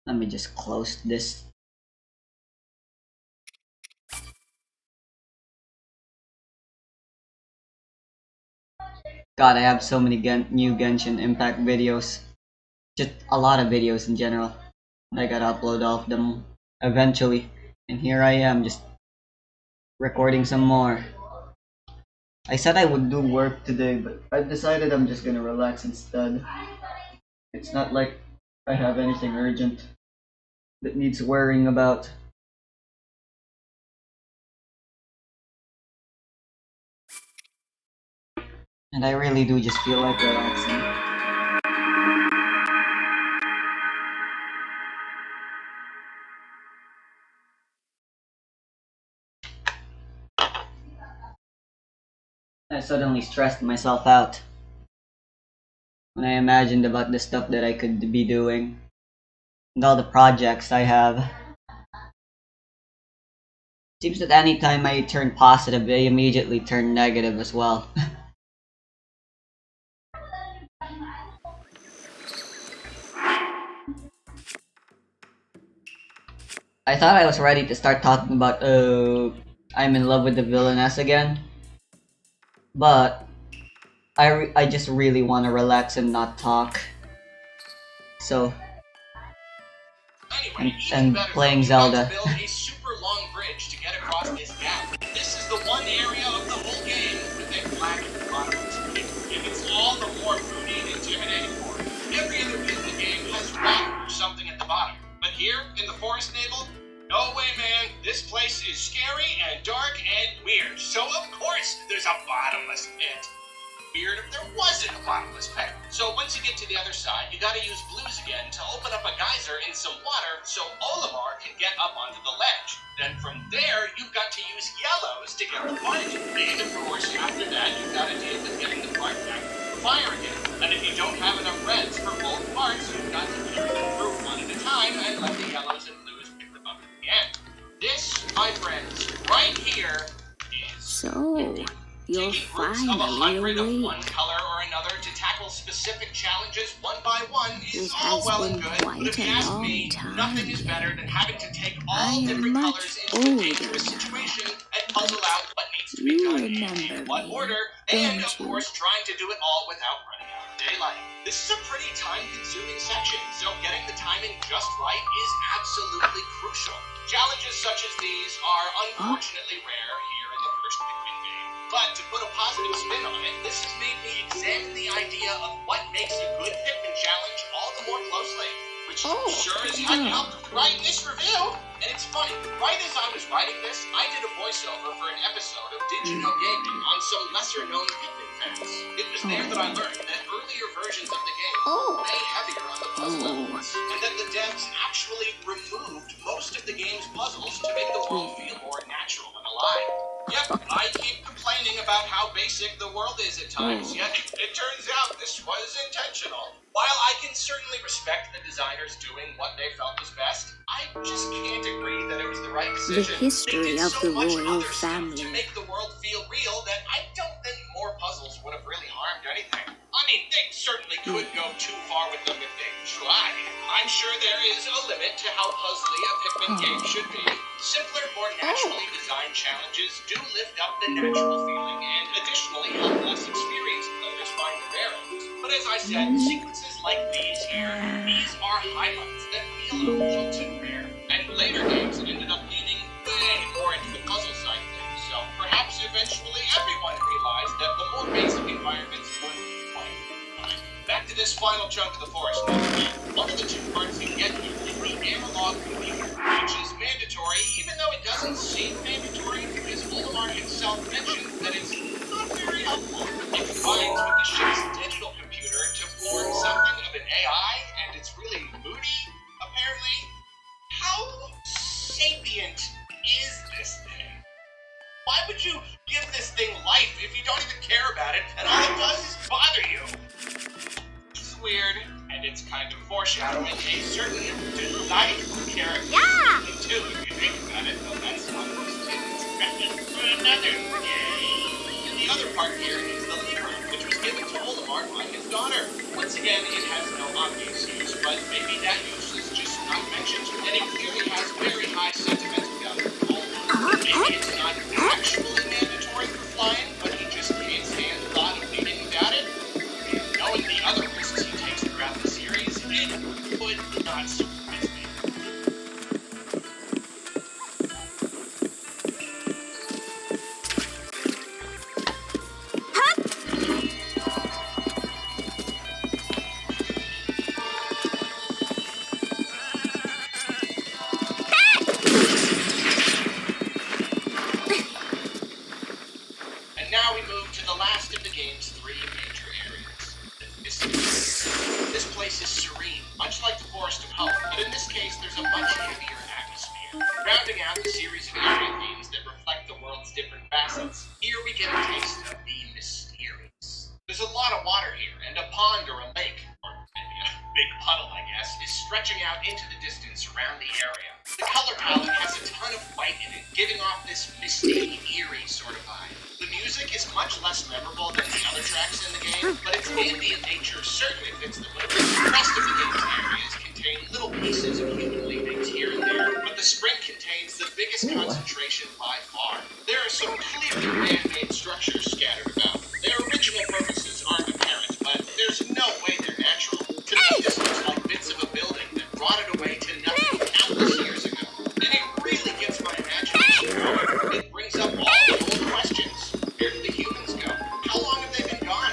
Let me just close this. God, I have so many new Genshin Impact videos. Just a lot of videos in general. I gotta upload all of them eventually. And here I am, just recording some more. I said I would do work today, but I've decided I'm just gonna relax instead. It's not like I have anything urgent that needs worrying about. And I really do just feel like relaxing. I suddenly stressed myself out when I imagined about the stuff that I could be doing and all the projects I have. Seems that any time I turn positive, they immediately turn negative as well. I thought I was ready to start talking about, I'm in love with the villainess again, but I just really want to relax and not talk. So, and playing Zelda. build a super long bridge to get across this gap. This is the one area of the whole game with a flag at the bottom of the screen. And it's all the more moody and intimidating for it. Every other bit of the game has rock or something at the bottom. But here, in the Forest Navel, no way, man. This place is scary and dark and weird. So of course there's a bottomless pit. Weird if there wasn't a bottomless pit. So once you get to the other side, you gotta use blues again to open up a geyser in some water so Olimar can get up onto the ledge. Then from there, you've got to use yellows to get the fight. And of course, after that, you've gotta deal with getting the part back to the fire again. And if you don't have enough reds for both parts, you've got to keep them through one at a time and let the yellows and blues pick them up at the end. This, my friends, right here is... So, you're taking groups of finally 100 of one awake. color or another to tackle specific challenges one by one is It all has well been and good, but if quite you a ask long me, time. nothing is better than having to take I all am different much colors into a older dangerous now. situation and puzzle out what needs to be You done remember in what me, order, and don't of you? course trying to do it all without running out of daylight. This is a pretty time-consuming section, so getting the timing just right is absolutely crucial. Challenges such as these are unfortunately rare here in the first Pikmin game. But to put a positive spin on it, this has made me examine the idea of what makes a good Pikmin challenge all the more closely. Which sure as heck helped write this review. And it's funny, right as I was writing this, I did a voiceover for an episode of Did You Know Gaming on some lesser-known Pikmin fans. It was there that I learned that earlier versions of the game were way heavier on the puzzle elements, and that the devs actually removed most of the game's puzzles to make the world feel more natural and alive. Yep, I keep complaining about how basic the world is at times, yet it turns out this was intentional. While I can certainly respect the designers doing what they felt was best, I just can't agree that it was the right The decision. history They did of so the much royal other stuff family. to make the world feel real that I don't think more puzzles would have really harmed anything. I mean, they certainly could go too far with them if they tried. I'm sure there is a limit to how puzzly a Pikmin game should be. Simpler, more naturally designed challenges do lift up the natural feeling and additionally help less experienced players find the bearings. But as I said, sequences like these here, these are highlights that feel a little too rare. And later games ended up leaning way more into the puzzle side of things, so perhaps eventually everyone realized that the more basic environments would be quite fine. Back to this final chunk of the forest now. One of the two parts you get here is the analog computer, which is mandatory, even though it doesn't seem mandatory because Olimar himself mentioned that it's not very helpful. It combines with the ship's digital computer to form something of an AI, and it's really moody, apparently. How sapient is this thing? Why would you give this thing life if you don't even care about it, and all it does is bother you? It's weird, and it's kind of foreshadowing a certain delightful character. Yeah! Too, if you think about it, though that's not what's expected for another day. And the other part here is the lever, which was given to Olimar by his daughter. Once again, it has no obvious use, but maybe that use is just not mentioned, and it clearly has very high sentimental value. Maybe it's not actually mandatory for flying, but he just can't stand the thought of leaving without it. And knowing the other risks he takes throughout the series, it would not surprise me. And now we move to the last of the game's three major areas. This place is serene, much like the Forest of Hope, but in this case there's a much heavier atmosphere. Rounding out the series of area themes that reflect the world's different facets, here we get a taste of the mysterious. There's a lot of water here, and a pond or a lake, or maybe a big puddle I guess, is stretching out into the distance around the area. The color palette has a ton of white in it, giving off this misty, eerie sort of vibe. The music is much less memorable than the other tracks in the game, but its ambient nature certainly fits the mood. The rest of the game's areas contain little pieces of human leavings here and there, but the spring contains the biggest concentration by far. There are some clearly man-made structures scattered about. Their original purposes aren't apparent, but there's no way they're natural. To me, this looks like bits of a building that rotted away to nothing countless years ago. And it really gets my imagination going. It brings up all the old questions. Where did the humans go? How long have they been gone?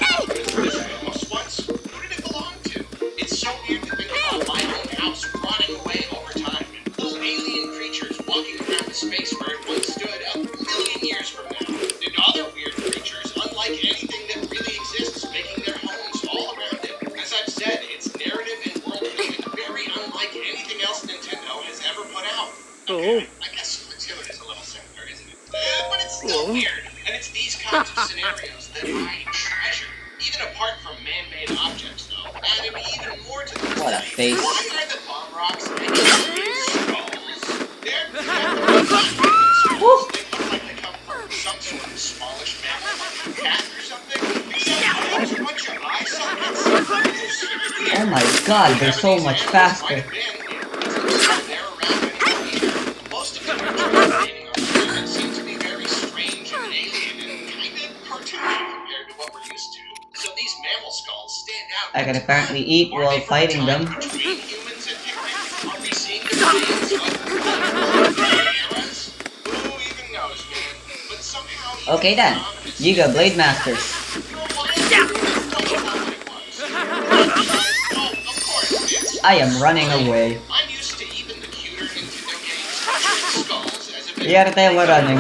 Was this house once? Who did it belong to? It's so weird to think about my own house rotting away over time, and little alien creatures walking around the space where it once stood a million years from now. And other weird creatures, unlike anything that really exists, making their homes all around it. As I've said, its narrative and world building very unlike anything else Nintendo has ever put out. Okay, I guess Splatoon is a little simpler, isn't it? But it's still weird, and it's these kinds of scenarios that I treasure. Even apart from man-made objects, though, adding even more to the What a mystery. face. Why are the bomb rocks making skulls? They're skulls. They look like they come from some sort of smallish mammal, like a cat or something. Except there's a bunch of eye sockets. Oh my god, they're so much faster. Most of the creatures remaining on the planet seem to be very strange and alien and kind of cartoony compared to what we're used to. So these mammal skulls stand out. I can apparently eat Are while they from fighting time them. between humans and picnics? Are we seeing the remains of eras? Who even knows, man? But somehow Okay then, Giga Blade Masters. I am running away. I'm used to even the cuter Nintendo games featuring skulls as a bit Iya tayo running.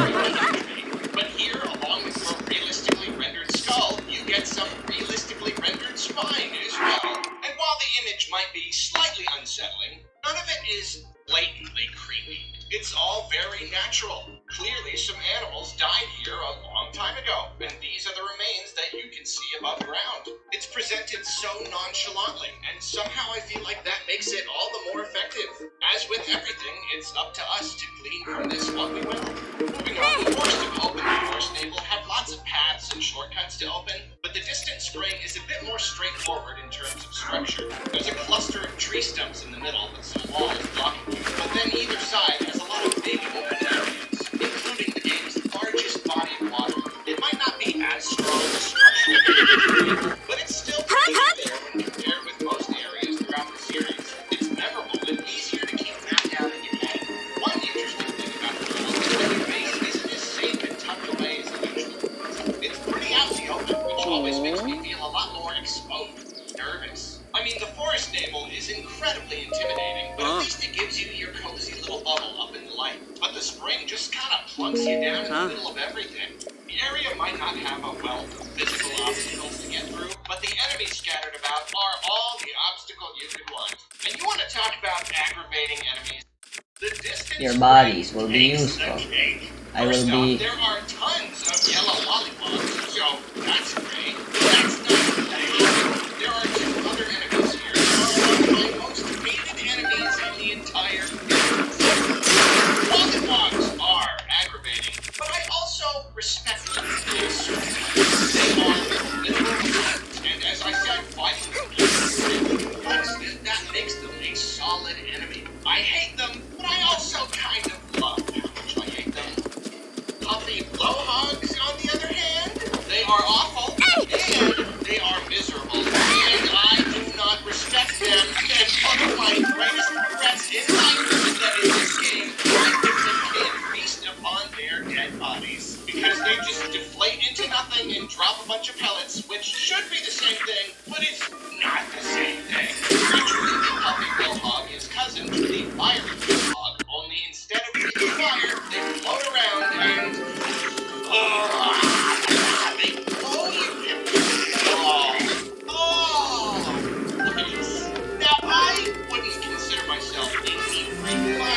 But here, along with your realistically rendered skull, you get some realistically rendered spine as well. And while the image might be slightly unsettling, none of it is blatantly creepy. It's all very natural. Clearly, some animals died here a long time ago, and these are the remains that you can see above ground. It's presented so nonchalantly, and somehow I feel like that makes it all the more effective. As with everything, it's up to us to glean from this what we will. Moving on, the Forest of Hope and the Forest Stable have lots of paths and shortcuts to open, but the Distant Spring is a bit more straightforward in terms of structure. There's a cluster of tree stumps in the middle with some walls blocking you, but then either side has a lot of big open areas, including the game's largest body of water. It might not be as strong a structural, but it's still pretty clear when compared with most areas throughout the series. It's memorable and easier to keep mapped out in your head. One interesting thing about the world is that your base isn't as safe and tucked away as the usual. It's pretty out in the open, which always makes me feel a lot more exposed, nervous. I mean, the Forest Stable is incredibly intimidating, but at least it gives you your cozy little bubble up in the light. But the spring just kind of plunks you down in the middle of everything. The area might not have a wealth of physical obstacles to get through, but the enemies scattered about are all the obstacle you could want. And you want to talk about aggravating enemies? The Distant Your Spring bodies will be takes the useful. cake. I will First off, be- there are tons of yellow lollipops, so that's great. That's not the half. There are two other enemies here who are one of my most hated enemies in the entire game. Lollipops are aggravating, but I also respect them in a certain way. They are literal, and as I said, fighting them is complex, and that makes them a solid enemy. I should be the same thing, but it's not the same thing. Actually, the puppy Quillhog is cousin to the fiery Quillhog, only instead of breathing fire, they float around and... they blow you look at this. Now, I wouldn't consider myself a neat freak by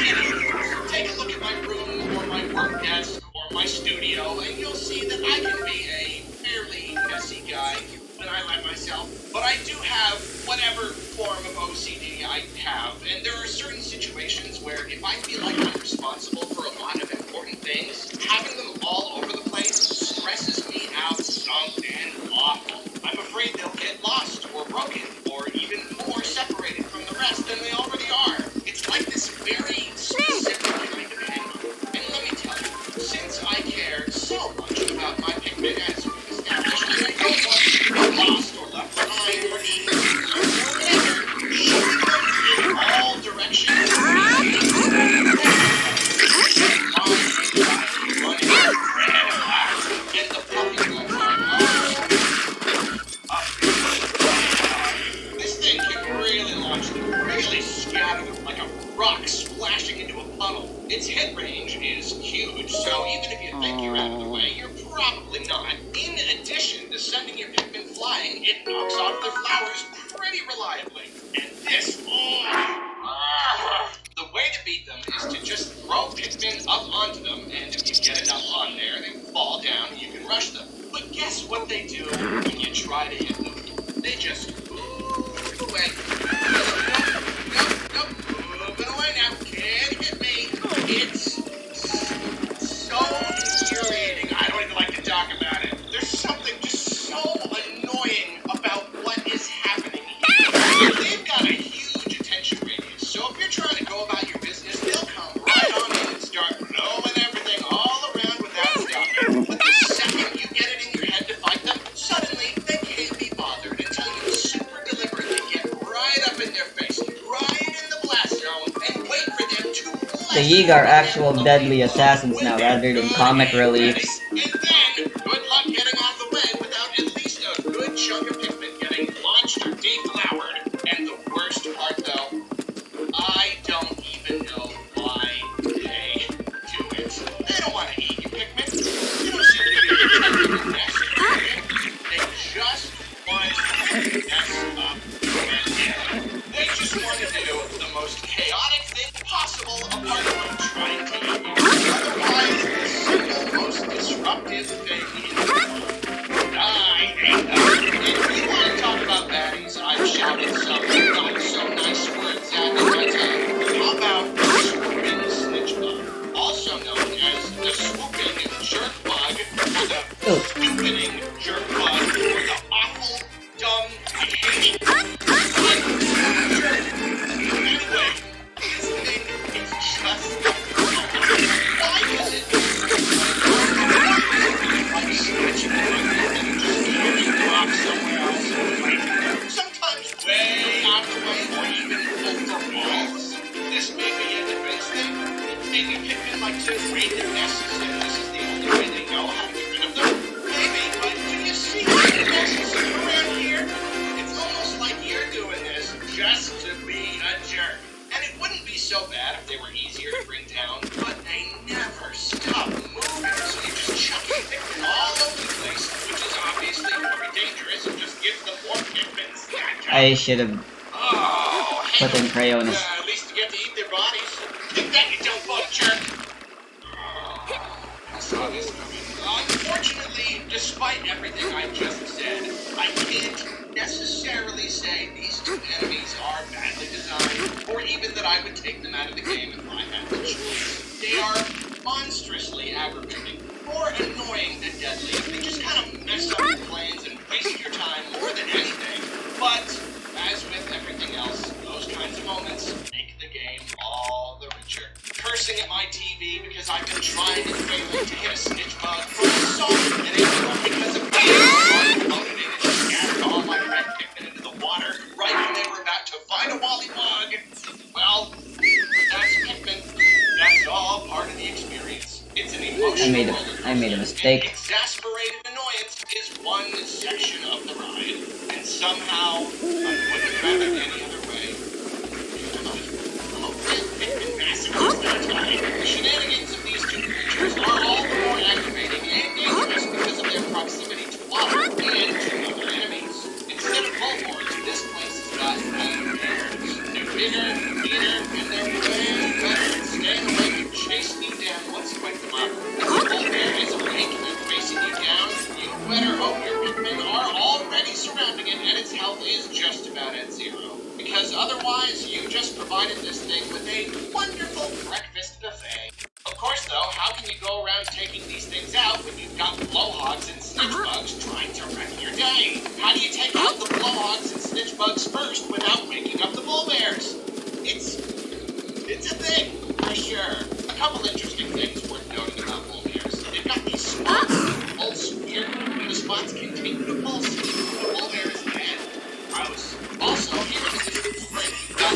any means. Take a look at my room, or my work desk, or my studio, and you'll see that I can be a fairly messy guy when I let myself. But I do have whatever form of OCD I have, and there are certain situations where if I feel like I'm responsible for a lot of important things, having them all over the place stresses me out something awful. I'm afraid they'll get lost or broken or even more separated from the rest than they already are. It's like this very specific kind of anger. And let me tell you, since I care so much about my Pikmin as we've established, and I don't want to be lost or left behind or even shooting them in all directions. And the puppy goes this thing can really launch them, really scatter them like a rock splashing into a puddle. Its hit range is huge, so even if you think you're out of the way, you're probably not. In addition to sending your Pikmin flying, it knocks off their flowers pretty reliably. And this, the way to beat them is to just throw Pikmin up onto them, and if you get enough on there, they fall down and you can rush them. But guess what they do when you try to hit them? They just move away. Nope, moving away now. Can't hit me. It's so infuriating. I don't even like to talk about it. There's something just so annoying about what is happening here. They've got a huge attention radius, so if you're trying to go about your business, they'll come right on in and start knowing everything all around without stopping. But the second you get it in your head to fight them, suddenly they can't be bothered until you super deliberately get right up in their face, right in the blast zone, and wait for them to blast. The Yeeg are actual deadly assassins now rather than comic reliefs. And then, good luck getting out of the way without at least a good chunk of Pikmin getting launched or deflowered. And the worst part though, I don't even know why they do it. They don't want to eat you, Pikmin. You don't seem to be protecting the nest. They just want to mess up your They just want to do the most chaotic thing possible apart from trying to eat you. Otherwise, the single most disruptive thing in the world. I hate them. If you want to talk about baddies, I've shouted some not so nice words at my time. How about the swooping snitch bug? Also known as the swooping jerk bug, or the stupiding jerk bug, or the awful, dumb, hating Anyway, this thing is just... Why is it like snitching and just getting dropped somewhere else in the way? Sometimes way out of the way, or even over walls. This may be a defense thing. Maybe Pikmin like to raid their nests, and this is the only way they know how to get rid of them. Maybe, but do you see the nests around here? It's almost like you're doing this just to be a jerk. And it wouldn't be so bad if they were easier to bring down, but they never stop moving, so you just chuck Pikmin all over the place, which is obviously very dangerous and just gives them more Pikmin snack. I should have Oh, put in Crayons. at least you get to eat their bodies. Take that, you dumb bug jerk. I saw this coming. Unfortunately, despite everything I just said, I can't necessarily say these two enemies are badly designed, or even that I would take them out of the game if I had the choice. They are monstrously aggravating, more annoying than deadly. They just kind of mess up your plans and waste your time more than anything. But, as with everything else, those kinds of moments make the game all the richer. Cursing at my TV because I've been trying and failing to hit a snitch bug for a song, and it's all because of me loaded in and scattered all my red Pikmin into the water right when they were about to find a Wally bug. Well, that's Pikmin. That's all part of the experience. It's an emotional I made a mistake. Exasperated annoyance is one section portion of the ride, and somehow I wouldn't grab it any other way. I'm a real Pikmin masochist that time. The shenanigans of these two creatures are all the more aggravating and dangerous because of their proximity to water and to other enemies. Instead of Bulborgs, this place has got bears. They're bigger, meaner, and they're way better at staying awake and chasing you down once you wake them up. If the Bulbear is awake and facing you down, you better hope your Pikmin are already surrounding it and its health is just about at zero. Because otherwise, you just provided this thing with a wonderful breakfast buffet. Of course, though, how can you go around taking these things out when you've got blowhogs and snitchbugs trying to wreck your day? How do you take out the blowhogs and snitchbugs first without waking up the bullbears? It's a thing, for sure. A couple interesting things worth noting about bullbears. They've got these spots that pulse weird, and the spots continue to pulse even when the bullbear is dead. Gross. Also, here in the distance break, you've got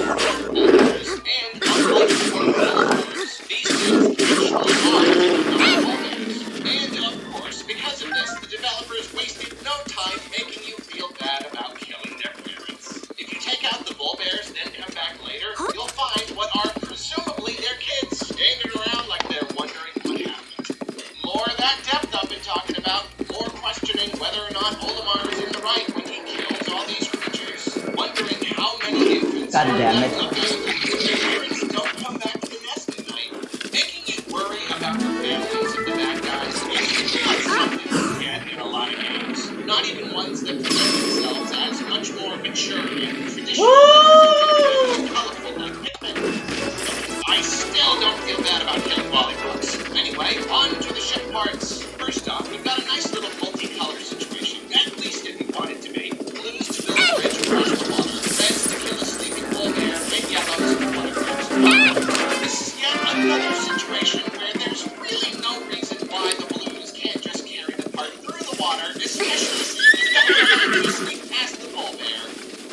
bullbears, and unlike the bullbears, these things actually are bullbears. And of course, because of this, the developers wasted no time making you feel bad about killing their parents. If you take out the bullbears, then come back later, you'll find what are presumably their kids standing around like they're wondering what happened. More of that depth I've been talking about, more questioning whether or not Olimar is in the right when he kills all these creatures, wondering how many infants God damn it. their parents don't come back to the nest at night, making you worry about the families of the bad guys is not something you get in a lot of games. Not even ones that present themselves as much more mature and traditional and colorful like Pikmin. I still don't feel bad about killing lollipops. Anyway, on to the ship parts. First off, we've got a nice little multicolor situation, at least if you want it to be. Blues to build a bridge across the water, reds to kill a sleeping bullbear, and yellows to want to catch the water. This is yet another situation where there's really no reason why the blues can't just carry the part through the water, especially since you've got the ability to sneak past the bullbear.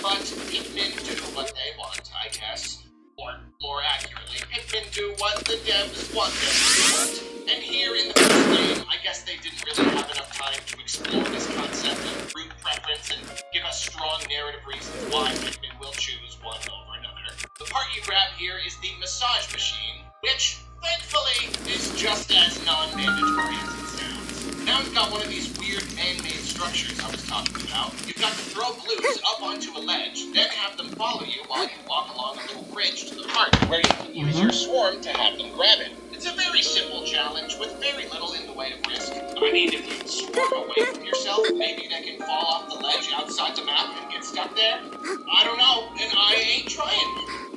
But Pikmin do what they want, I guess. Or, more accurately, Pikmin do what the devs want them to want. And here in the first game, I guess they didn't really have enough time to explore this concept of root preference and give us strong narrative reasons why Pikmin will choose one over another. The part you grab here is the massage machine, which, thankfully, is just as non-mandatory as it sounds. Now you've got one of these weird man-made structures I was talking about. You've got to throw blues up onto a ledge, then have them follow you while you walk along a little bridge to the park where you can use your swarm to have them grab it. It's a very simple challenge with very little in the way of risk. I mean, if you swarm away from yourself, maybe they can fall off the ledge outside the map and get stuck there. I don't know, and I ain't trying.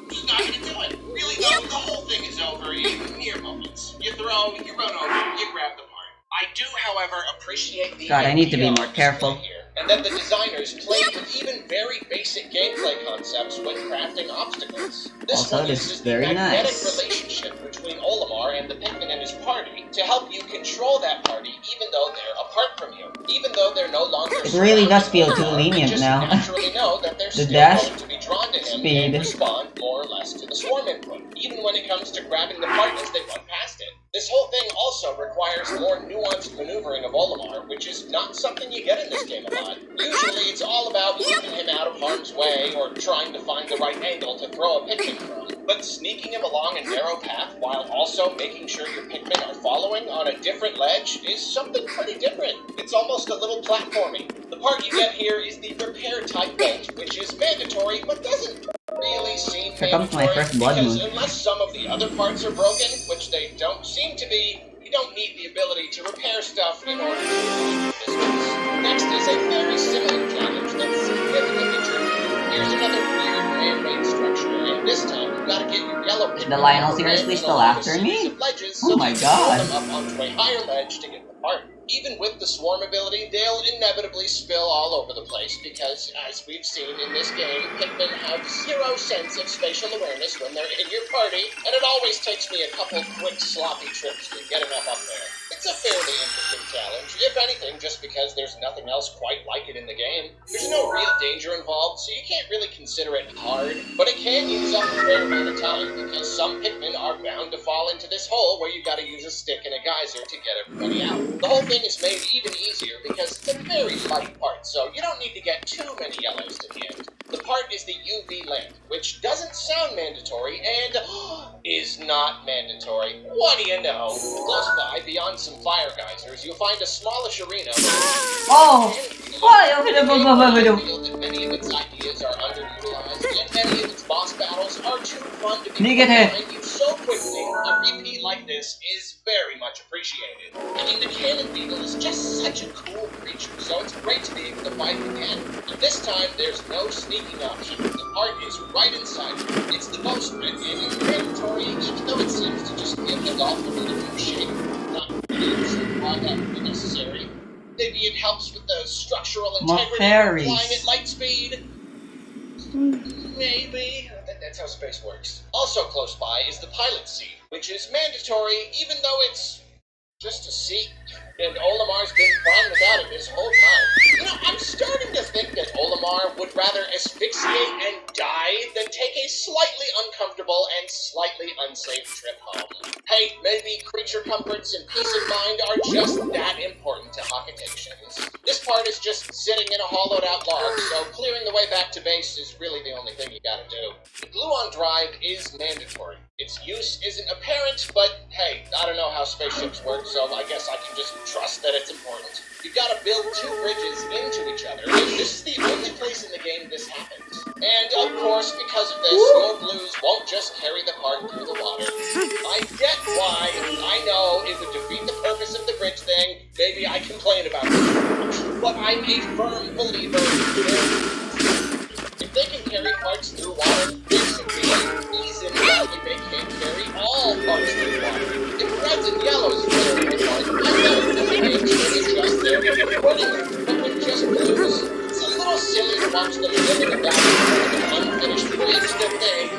Just not gonna do it. Really though, the whole thing is over in mere moments. You throw, you run over, you grab the part. I do, however, appreciate the God, I need to be idea more of careful. here, and that the designers played with even very basic gameplay concepts when crafting obstacles. This Also, one this uses is the very magnetic nice. relationship between Olimar and the Pikmin and his party to help you control that party even though they're apart from you. Even though they're no longer It really does feel surrounding too Olimar, lenient you just now. naturally know that they're The still dash going to be drawn to him speed. and respond more or less to the swarm input, even when it comes to grabbing the part as they run past it. This whole thing also requires more nuanced maneuvering of Olimar, which is not something you get in this game a lot. Usually it's all about keeping him out of harm's way or trying to find the right angle to throw a Pikmin from. But sneaking him along a narrow path while also making sure your Pikmin are following on a different ledge is something pretty different. It's almost a little platforming. The part you get here is the repair type bolt, which is mandatory but doesn't really seem Here comes my mandatory first blood because moon. unless some of the other parts are broken, which they don't seem to be, you don't need the ability to repair stuff in order to complete the distance. Next is a very similar challenge that's significantly trickier. Here's another weird man-made structure, and this time you've got to get your yellow Pikmin The Lionel over seriously ramping still along a after series me? of ledges Oh so my that you can throw God. them up onto a higher ledge to get the part. Even with the swarm ability, they'll inevitably spill all over the place because, as we've seen in this game, Pikmin have zero sense of spatial awareness when they're in your party, and it always takes me a couple quick sloppy trips to get enough up there. It's It's a fairly interesting challenge, if anything, just because there's nothing else quite like it in the game. There's no real danger involved, so you can't really consider it hard, but it can use up a fair amount of time because some Pikmin are bound to fall into this hole where you gotta use a stick and a geyser to get everybody out. The whole thing is made even easier because it's a very light part, so you don't need to get too many yellows to the end. The part is the UV lamp, which doesn't sound mandatory and is not mandatory. What do you know? Close by, beyond some fire geysers, you'll find a smallish arena. Oh! Why? Reveal that many of its ideas are underutilized, and many of its boss battles are too fun to be behind you so quickly. A repeat like this is very much appreciated. I mean, the Cannon Beetle is just such a cool creature, so it's great to be able to fight again. And this time, there's no sneaking option. The part is right inside you. It's the bowstring, and it's mandatory, even though it seems to just give the golf a little more shape. Not really why that would be necessary. Maybe it helps with the structural integrity of flying at light speed. Maybe. That's how space works. Also close by is the pilot seat, which is mandatory, even though it's just a seat. And Olimar's been fine without it this whole time. You know, I'm starting to think that Olimar would rather asphyxiate and die than take a slightly uncomfortable and slightly unsafe trip home. Hey, maybe creature comforts and peace of mind are just that important to Hockatations. This part is just sitting in a hollowed out log, so clearing the way back to base is really the only thing you gotta do. The Gluon drive is mandatory. Its use isn't apparent, but hey, I don't know how spaceships work, so I guess I can just trust that it's important. You've got to build two bridges into each other, and this is the only place in the game this happens. And of course, because of this, your blues won't just carry the part through the water. I get why. I know it would defeat the purpose of the bridge thing. Maybe I complain about it, but I'm a firm believer in if they can carry parts through water, there should be a reason why they can't carry all parts through water. If reds and yellows are carrying the part, I know that the game's really just there for putting it, but with just blues, it's a little silly to watch them live in the back of an unfinished bridge that they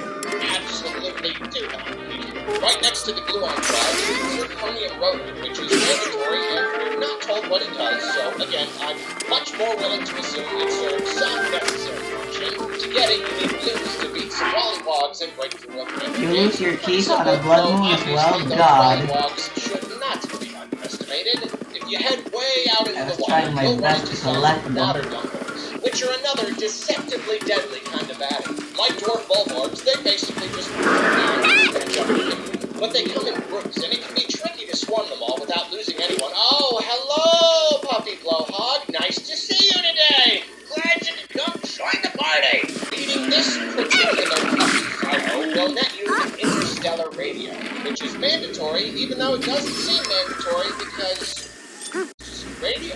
absolutely do not need. Right next to the Gluon tribe is the Zirconium Rotor, which is mandatory and we're not told what it does, so again, I'm much more willing to assume it serves some necessary function. To get it, you need blues to beat some Wollywogs and break through a bridge. You lose your keys on a blood moon as well? God. Wollywogs should not be underestimated. If you head way out into the water, trying my you'll run best into to some select them. water dumpers, which are another deceptively deadly kind of baddie. Like dwarf Bulborbs, they basically just but they come in groups, and it can be tricky to swarm them all without losing anyone. Oh, hello, Puppy Blowhog. Nice to see you today. Glad you could come join the party. Beating this particular Puppy Fellow will net you an interstellar radio, which is mandatory, even though it doesn't seem mandatory because it's radio.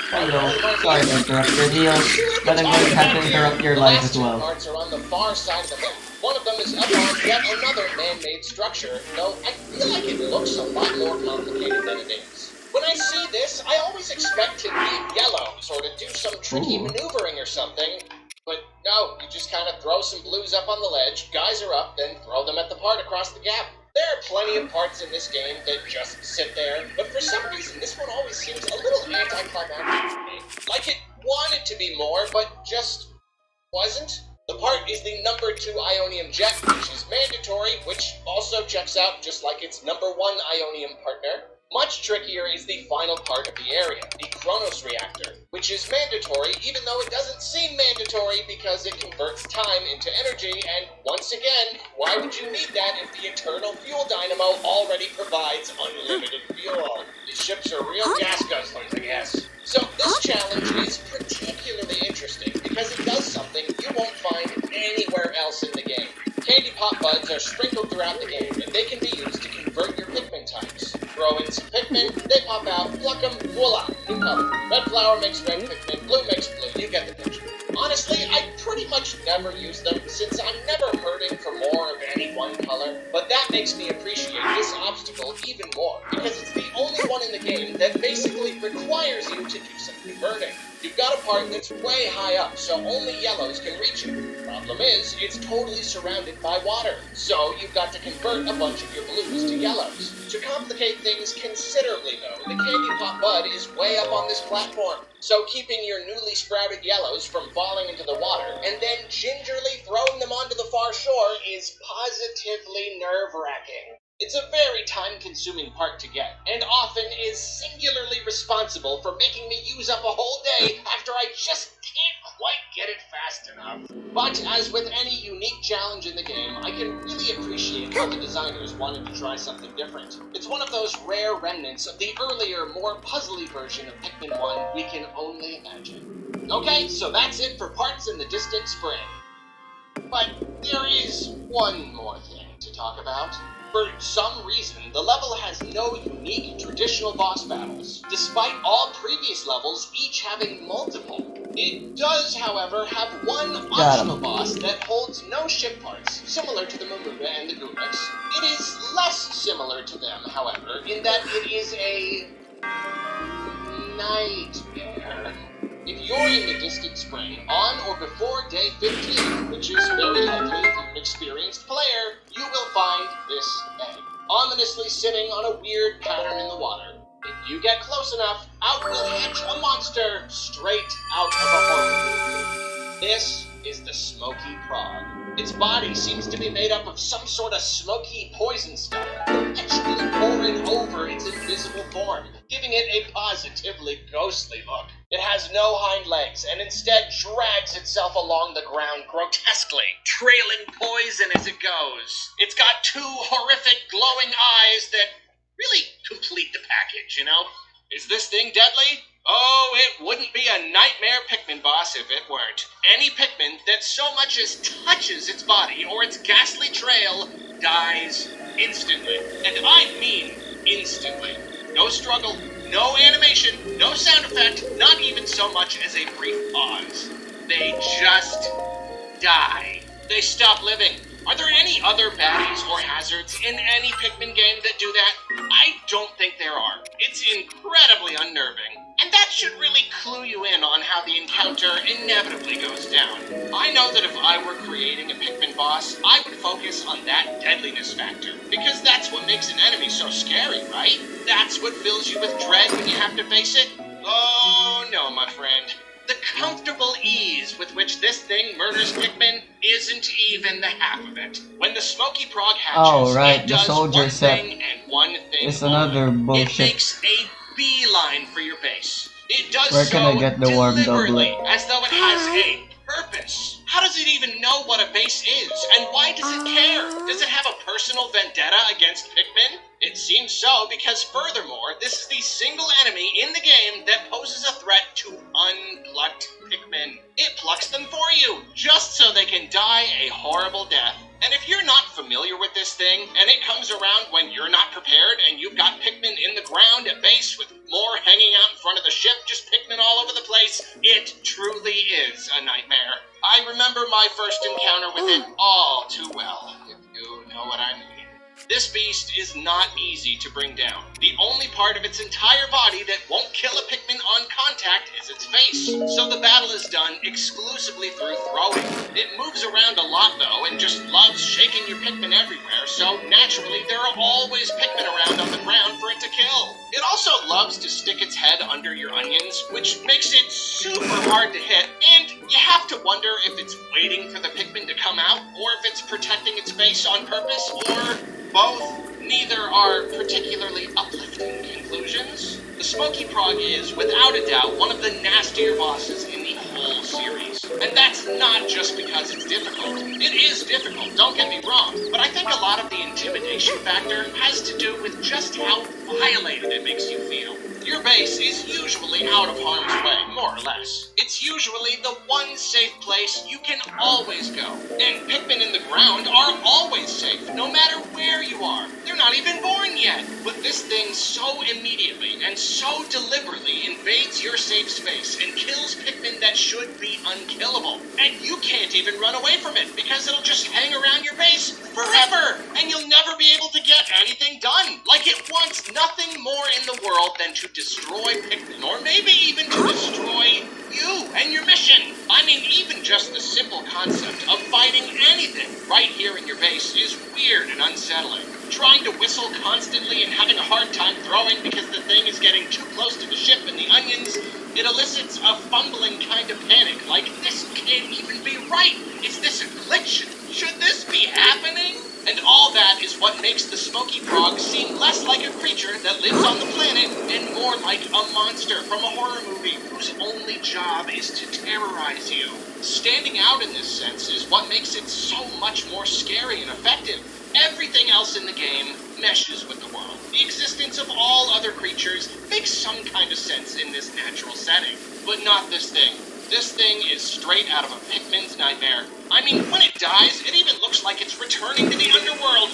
Hello, sorry to interrupt your videos, but I'm going to have to interrupt your life as well. The last two parts are on the far side of the map. One of them is up on yet another man-made structure, though I feel like it looks a lot more complicated than it is. When I see this, I always expect to need yellows or to do some tricky maneuvering or something, but no, you just kind of throw some blues up on the ledge, geyser up, then throw them at the part across the gap. There are plenty of parts in this game that just sit there, but for some reason this one always seems a little anticlimactic to me. Like it wanted to be more, but just wasn't. The part is the number 2 Ionium Jet, which is mandatory, which also checks out just like its number 1 Ionium partner. Much trickier is the final part of the area, the Kronos Reactor, which is mandatory even though it doesn't seem mandatory because it converts time into energy, and once again, why would you need that if the Eternal Fuel Dynamo already provides unlimited fuel? These ships are real gas guzzlers, I guess. So this challenge is particularly interesting because it does something you won't find anywhere else in the game. Candy Pop Buds are sprinkled throughout the game, and they can be used to convert your Pikmin types. Throw in some Pikmin, they pop out, pluck them, voila, new color. Red flower makes red Pikmin, blue makes blue, you get the picture. Honestly, I pretty much never use them since I've never heard rooting for more of any one color, but that makes me appreciate this obstacle even more, because it's the only one in the game that basically requires you to do some converting. You've got a part that's way high up, so only yellows can reach it. Problem is, it's totally surrounded by water, so you've got to convert a bunch of your blues to yellows. To complicate things considerably, though, the Candy Pop Bud is way up on this platform, so keeping your newly sprouted yellows from falling into the water and then gingerly throwing them onto the far shore is positively nerve-wracking. It's a very time-consuming part to get, and often is singularly responsible for making me use up a whole day after I just can't quite get it fast enough. But as with any unique challenge in the game, I can really appreciate how the designers wanted to try something different. It's one of those rare remnants of the earlier, more puzzly version of Pikmin 1 we can only imagine. Okay, so that's it for parts in the Distant Spring. But there is one more thing to talk about. For some reason, the level has no unique traditional boss battles, despite all previous levels each having multiple. It does, however, have one optional boss that holds no ship parts, similar to the Mamuda and the Goomix. It is less similar to them, however, in that it is a nightmare. If you're in the Distant Spring on or before day 15, which is very likely if you're an experienced player, you will find this egg, ominously sitting on a weird pattern in the water. If you get close enough, out will hatch a monster straight out of a horror movie. This is the Smoky Prog. Its body seems to be made up of some sort of smoky poison stuff, perpetually pouring over its invisible form, giving it a positively ghostly look. It has no hind legs, and instead drags itself along the ground grotesquely, trailing poison as it goes. It's got two horrific glowing eyes that really complete the package, you know? Is this thing deadly? Oh, it wouldn't be a nightmare Pikmin boss if it weren't. Any Pikmin that so much as touches its body or its ghastly trail dies instantly. And I mean instantly. No struggle, no animation, no sound effect, not even so much as a brief pause. They just die. They stop living. Are there any other baddies or hazards in any Pikmin game that do that? I don't think there are. It's incredibly unnerving. And that should really clue you in on how the encounter inevitably goes down. I know that if I were creating a Pikmin boss, I would focus on that deadliness factor, because that's what makes an enemy so scary, right? That's what fills you with dread when you have to face it? Oh no, my friend. The comfortable ease with which this thing murders Pikmin isn't even the half of it. When the Smoky Prog hatches, it does one thing and one thing It's only. another bullshit. It makes a beeline for your base. It does Where can I so get the warm deliberately, doublet? as though it has a purpose. How does it even know what a base is, and why does it care? Does it have a personal vendetta against Pikmin? It seems so, because furthermore, this is the single enemy in the game that poses a threat to unplucked Pikmin. It plucks them for you, just so they can die a horrible death. And if you're not familiar with this thing, and it comes around when you're not prepared, and you've got Pikmin in the ground at base with more hanging out in front of the ship, just Pikmin all over the place, it truly is a nightmare. I remember my first encounter with it all too well, if you know what I mean. This beast is not easy to bring down. The only part of its entire body that won't kill a Pikmin on contact is its face, so the battle is done exclusively through throwing. It moves around a lot though, and just loves shaking your Pikmin everywhere, so naturally there are always Pikmin around on the ground for it to kill. It also loves to stick its head under your onions, which makes it super hard to hit, and you have to wonder if it's waiting for the Pikmin to come out, or if it's protecting its face on purpose, or both. Neither are particularly uplifting conclusions. The Smoky Prog is, without a doubt, one of the nastier bosses in the whole series. And that's not just because it's difficult. It is difficult, don't get me wrong, but I think a lot of the intimidation factor has to do with just how violated it makes you feel. Your base is usually out of harm's way, more or less. It's usually the one safe place you can always go. And Pikmin in the ground are always safe, no matter where you are. They're not even born yet. But this thing so immediately and so deliberately invades your safe space and kills Pikmin that should be unkillable. And you can't even run away from it because it'll just hang around your base forever. And you'll never be able to get anything done. Like it wants nothing more in the world than to destroy Pikmin, or maybe even to destroy you and your mission. I mean, even just the simple concept of fighting anything right here in your base is weird and unsettling. Trying to whistle constantly and having a hard time throwing because the thing is getting too close to the ship and the onions, it elicits a fumbling kind of panic, like this can't even be right. Is this a glitch? Should this be happening? And all that is what makes the Smoky Frog seem less like a creature that lives on the planet and more like a monster from a horror movie whose only job is to terrorize you. Standing out in this sense is what makes it so much more scary and effective. Everything else in the game meshes with the world. The existence of all other creatures makes some kind of sense in this natural setting, but not this thing. This thing is straight out of a Pikmin's nightmare. I mean, when it dies, it even looks like it's returning to the underworld.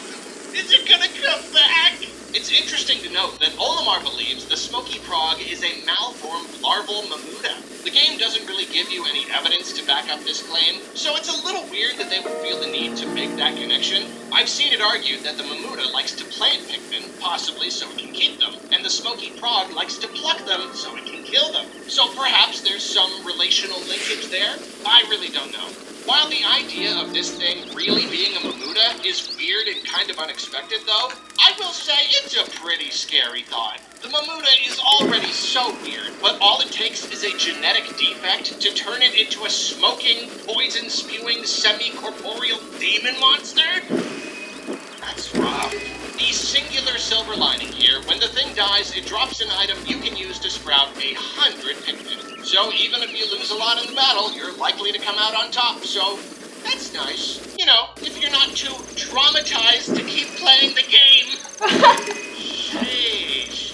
Is it gonna come back? It's interesting to note that Olimar believes the Smoky Frog is a malformed larval Mamuta. The game doesn't really give you any evidence to back up this claim, so it's a little weird that they would feel the need to make that connection. I've seen it argued that the Mamuta likes to plant Pikmin, possibly so it can keep them, and the Smoky Frog likes to pluck them so it can kill them. So perhaps there's some relational linkage there? I really don't know. While the idea of this thing really being a Mamuta is weird and kind of unexpected though, I will say it's a pretty scary thought. The Mamuta is already so weird, but all it takes is a genetic defect to turn it into a smoking, poison-spewing, semi-corporeal demon monster? That's rough. The singular silver lining here, when the thing dies, it drops an item you can use to sprout 100 Pikmin. So even if you lose a lot in the battle, you're likely to come out on top, so that's nice. You know, if you're not too traumatized to keep playing the game. Sheesh.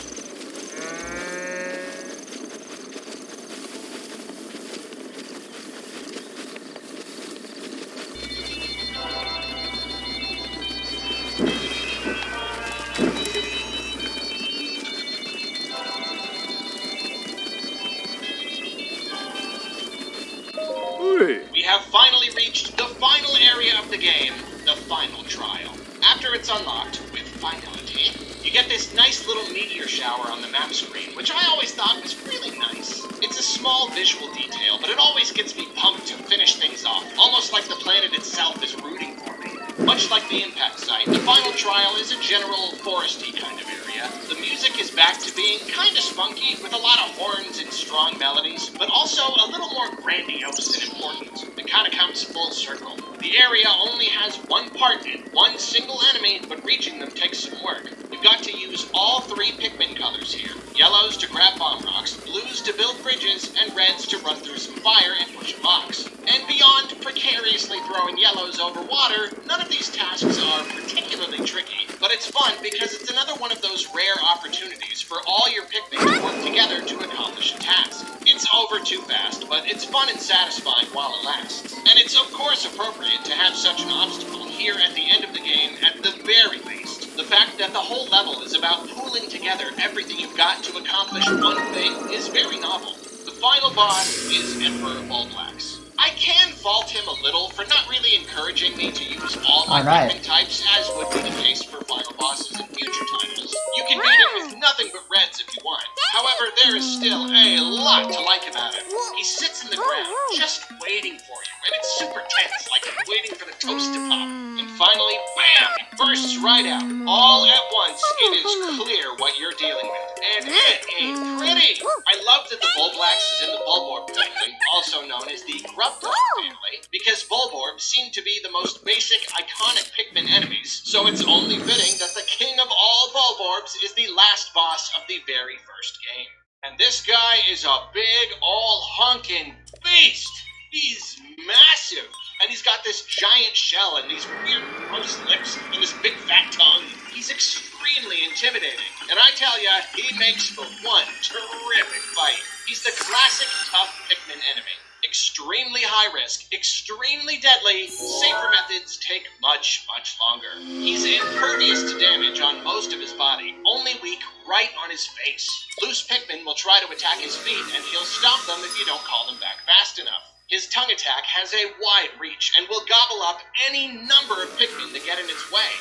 We have finally reached the final area of the game, the final trial. After it's unlocked, with finality, you get this nice little meteor shower on the map screen, which I always thought was really nice. It's a small visual detail, but it always gets me pumped to finish things off, almost like the planet itself is rooting for me. Much like the impact site, the final trial is a general foresty kind of area. The music is back to being kind of spunky, with a lot of horns and strong melodies, but also a little more grandiose and important. It kind of comes full circle. The area only has one part and one single enemy, but reaching them takes some work. You've got to use all three Pikmin colors here. Yellows to grab bomb rocks, blues to build bridges, and reds to run through some fire and push a box. And beyond precariously throwing yellows over water, none of these tasks are particularly tricky, but it's fun because it's another one of those rare opportunities for all your Pikmin to work together to accomplish a task. It's over too fast, but it's fun and satisfying while it lasts. And it's of course appropriate to have such an obstacle here at the end of the game at the very least. The fact that the whole level is about pooling together everything you've got to accomplish one thing is very novel. The final boss is Emperor Bulblax. I can fault him a little for not really encouraging me to use all my Pikmin types, as would be the case for final bosses in future titles. You can beat him with nothing but reds if you want. However, there is still a lot to like about him. He sits in the ground, just waiting for you, and it's super tense, like waiting for the toast to pop. And finally, bam! He bursts right out. All at once, it is clear what you're dealing with. And it ain't pretty! I love that the Bulblax is in the Bulborb family, also known as the Grubdog family, because Bulborbs seem to be the most basic, iconic Pikmin enemies, so it's only fitting that the king of all Bulborbs is the last boss of the very first game. And this guy is a big, all-honkin' beast! He's massive! And he's got this giant shell and these weird gross lips and this big fat tongue. He's extremely intimidating. And I tell ya, he makes for one terrific fight. He's the classic tough Pikmin enemy. Extremely high risk, extremely deadly. Safer methods take much, much longer. He's impervious to damage on most of his body, only weak right on his face. Loose Pikmin will try to attack his feet, and he'll stomp them if you don't call them back fast enough. His tongue attack has a wide reach and will gobble up any number of Pikmin that get in its way.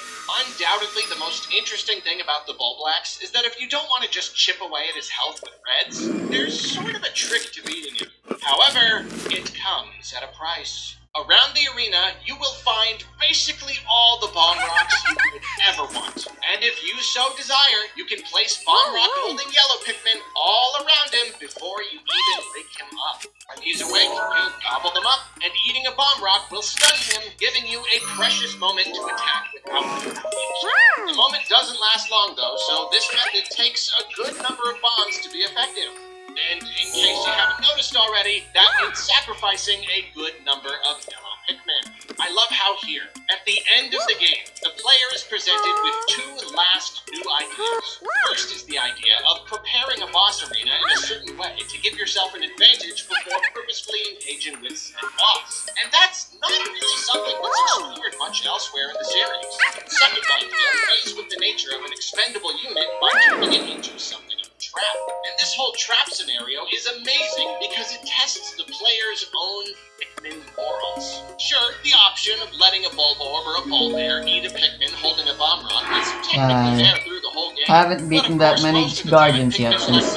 Undoubtedly, the most interesting thing about the Bulblax is that if you don't want to just chip away at his health with reds, there's sort of a trick to beating him. However, it comes at a price. Around the arena, you will find basically all the bomb rocks you could ever want. And if you so desire, you can place bomb rock holding yellow Pikmin all around him before you even wake him up. When he's awake, you gobble them up, and eating a bomb rock will stun him, giving you a precious moment to attack without damage. The moment doesn't last long though, so this method takes a good number of bombs to be effective. And in case you haven't noticed already, that means sacrificing a good number of yellow Pikmin. I love how here, at the end of the game, the player is presented with two last new ideas. First is the idea of preparing a boss arena in a certain way to give yourself an advantage before purposefully engaging with said boss. And that's not really something that's explored much elsewhere in the series. Second idea plays with the nature of an expendable unit by turning it into something of a trap. And this whole trap scenario is amazing because it tests the player's own Pikmin morals. Sure, the option of letting a Bulborb or a Bulbear eat a Pikmin holding a bomb rock is technically there through the whole game. I haven't beaten that many Guardians yet since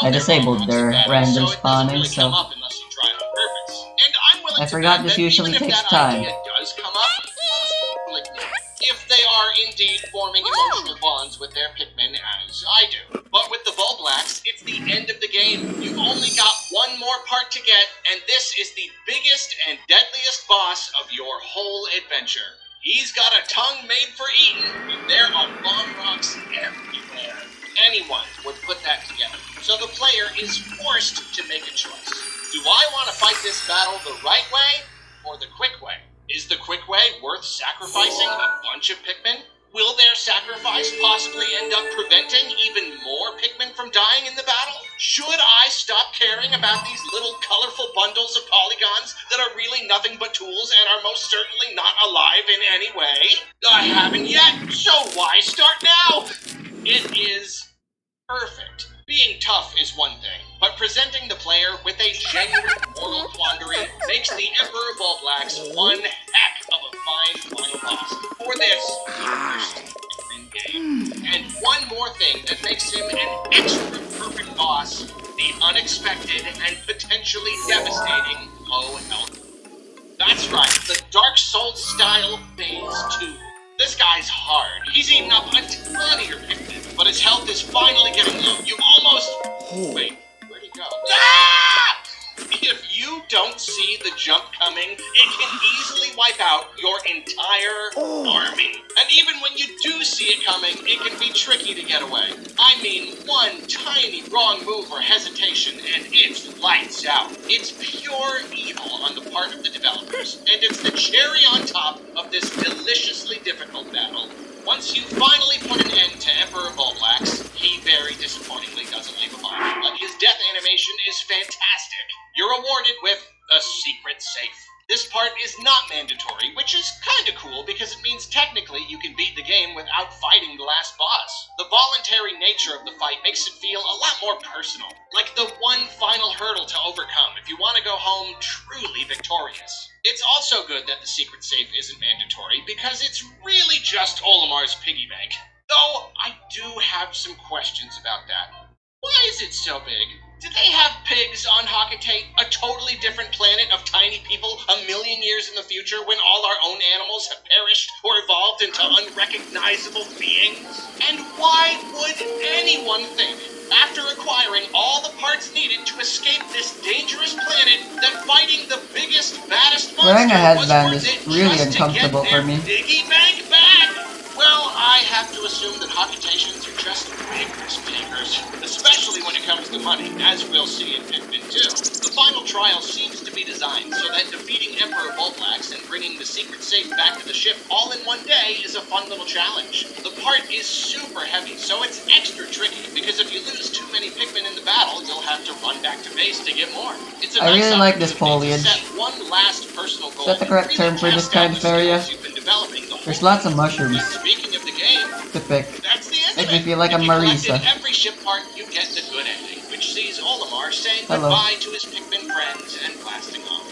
I disabled their random spawning, so I forgot this usually takes time. Does come up, if they are indeed forming emotional bonds with their Pikmin as I do. But with the Bulblax, it's the end of the game. You've only got one more part to get, and this is the biggest and deadliest boss of your whole adventure. He's got a tongue made for eating, and there are bomb rocks everywhere. Anyone would put that together. So the player is forced to make a choice. Do I want to fight this battle the right way or the quick way? Is the quick way worth sacrificing a bunch of Pikmin? Will their sacrifice possibly end up preventing even more Pikmin from dying in the battle? Should I stop caring about these little colorful bundles of polygons that are really nothing but tools and are most certainly not alive in any way? I haven't yet, so why start now? It is perfect. Being tough is one thing, but presenting the player with a genuine moral quandary makes the Emperor Bulblax one heck of a fine final boss for this first Pikmin game. And one more thing that makes him an extra perfect boss, the unexpected and potentially devastating low health. That's right, the Dark Souls style Phase 2. This guy's hard. He's eaten up a ton of your Pikmin, but his health is finally getting low. You almost... Wait, where'd he go? Ah! If you don't see the jump coming, it can easily wipe out your entire army. And even when you do see it coming, it can be tricky to get away. I mean, one tiny wrong move or hesitation, and it's lights out. It's pure evil on the part of the developers, and it's the cherry on top of this deliciously difficult battle. Once you finally put an end to Emperor Bulblax, he very disappointingly doesn't leave a mark. But his death animation is fantastic. You're awarded with a secret safe. This part is not mandatory, which is kinda cool because it means technically you can beat the game without fighting the last boss. The voluntary nature of the fight makes it feel a lot more personal, like the one final hurdle to overcome if you want to go home truly victorious. It's also good that the secret safe isn't mandatory because it's really just Olimar's piggy bank. Though I do have some questions about that. Why is it so big? Did they have pigs on Hakatate, a totally different planet of tiny people a million years in the future when all our own animals have perished or evolved into unrecognizable beings? And why would anyone think, after acquiring all the parts needed to escape this dangerous planet, that fighting the biggest, baddest monster Wearing a headband was is worth it really just uncomfortable to get for me. their piggy bank back? Well, I have to assume that Hakatations are just big risk takers, especially when it comes to money, as we'll see in Pikmin 2. The final trial seems to be designed so that defeating Emperor Bulblax bringing the secret safe back to the ship all in one day is a fun little challenge. The part is super heavy, so it's extra tricky, because if you lose too many Pikmin in the battle, you'll have to run back to base to get more. It's a I nice really like this opportunity to foliage. set one last personal goal. Is that the correct and term really for this test kind out of the area? skills you've been developing the There's whole lots of mushrooms Speaking of the game, to pick. that's the end Make of me it. feel like If I'm you collected Marisa. every ship part, you get the good ending, which sees Olimar saying Hello. goodbye to his Pikmin friends and blasting off.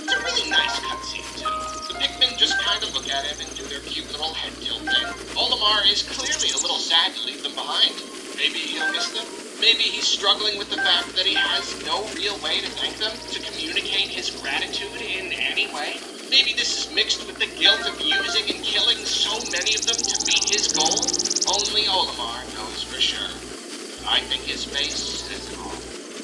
It's a really nice cutscene, too. The Pikmin just kind of look at him and do their cute little head tilt thing. Olimar is clearly a little sad to leave them behind. Maybe he'll miss them. Maybe he's struggling with the fact that he has no real way to thank them, to communicate his gratitude in any way. Maybe this is mixed with the guilt of using and killing so many of them to meet his goal. Only Olimar knows for sure. I think his face says it all.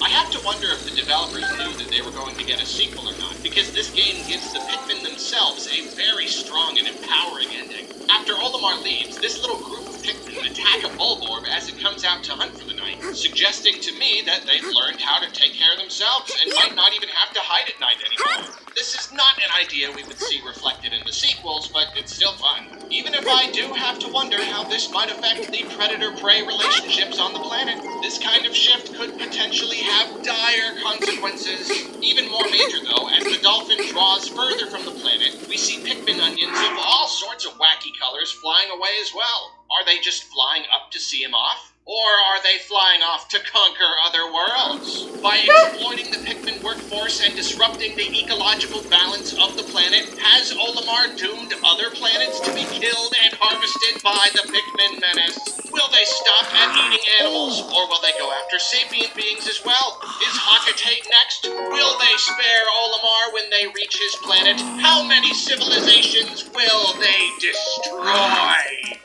I have to wonder if the developers knew that they were going to get a sequel or not, because this game gives the Pikmin themselves a very strong and empowering ending. After Olimar leaves, this little group of Pikmin attack a Bulborb as it comes out to hunt for the night, suggesting to me that they've learned how to take care of themselves and might not even have to hide at night anymore. This is not an idea we would see reflected in the sequels, but it's still fun. Even if I do have to wonder how this might affect the predator-prey relationships on the planet, this kind of shift could potentially have dire consequences. Even more major, though, as the dolphin draws further from the planet, we see Pikmin onions of all sorts of wacky colors flying away as well. Are they just flying up to see him off? Or are they flying off to conquer other worlds? By exploiting the Pikmin workforce and disrupting the ecological balance of the planet, has Olimar doomed other planets to be killed and harvested by the Pikmin menace? Will they stop at eating animals, or will they go after sapient beings as well? Is Hakatate next? Will they spare Olimar when they reach his planet? How many civilizations will they destroy?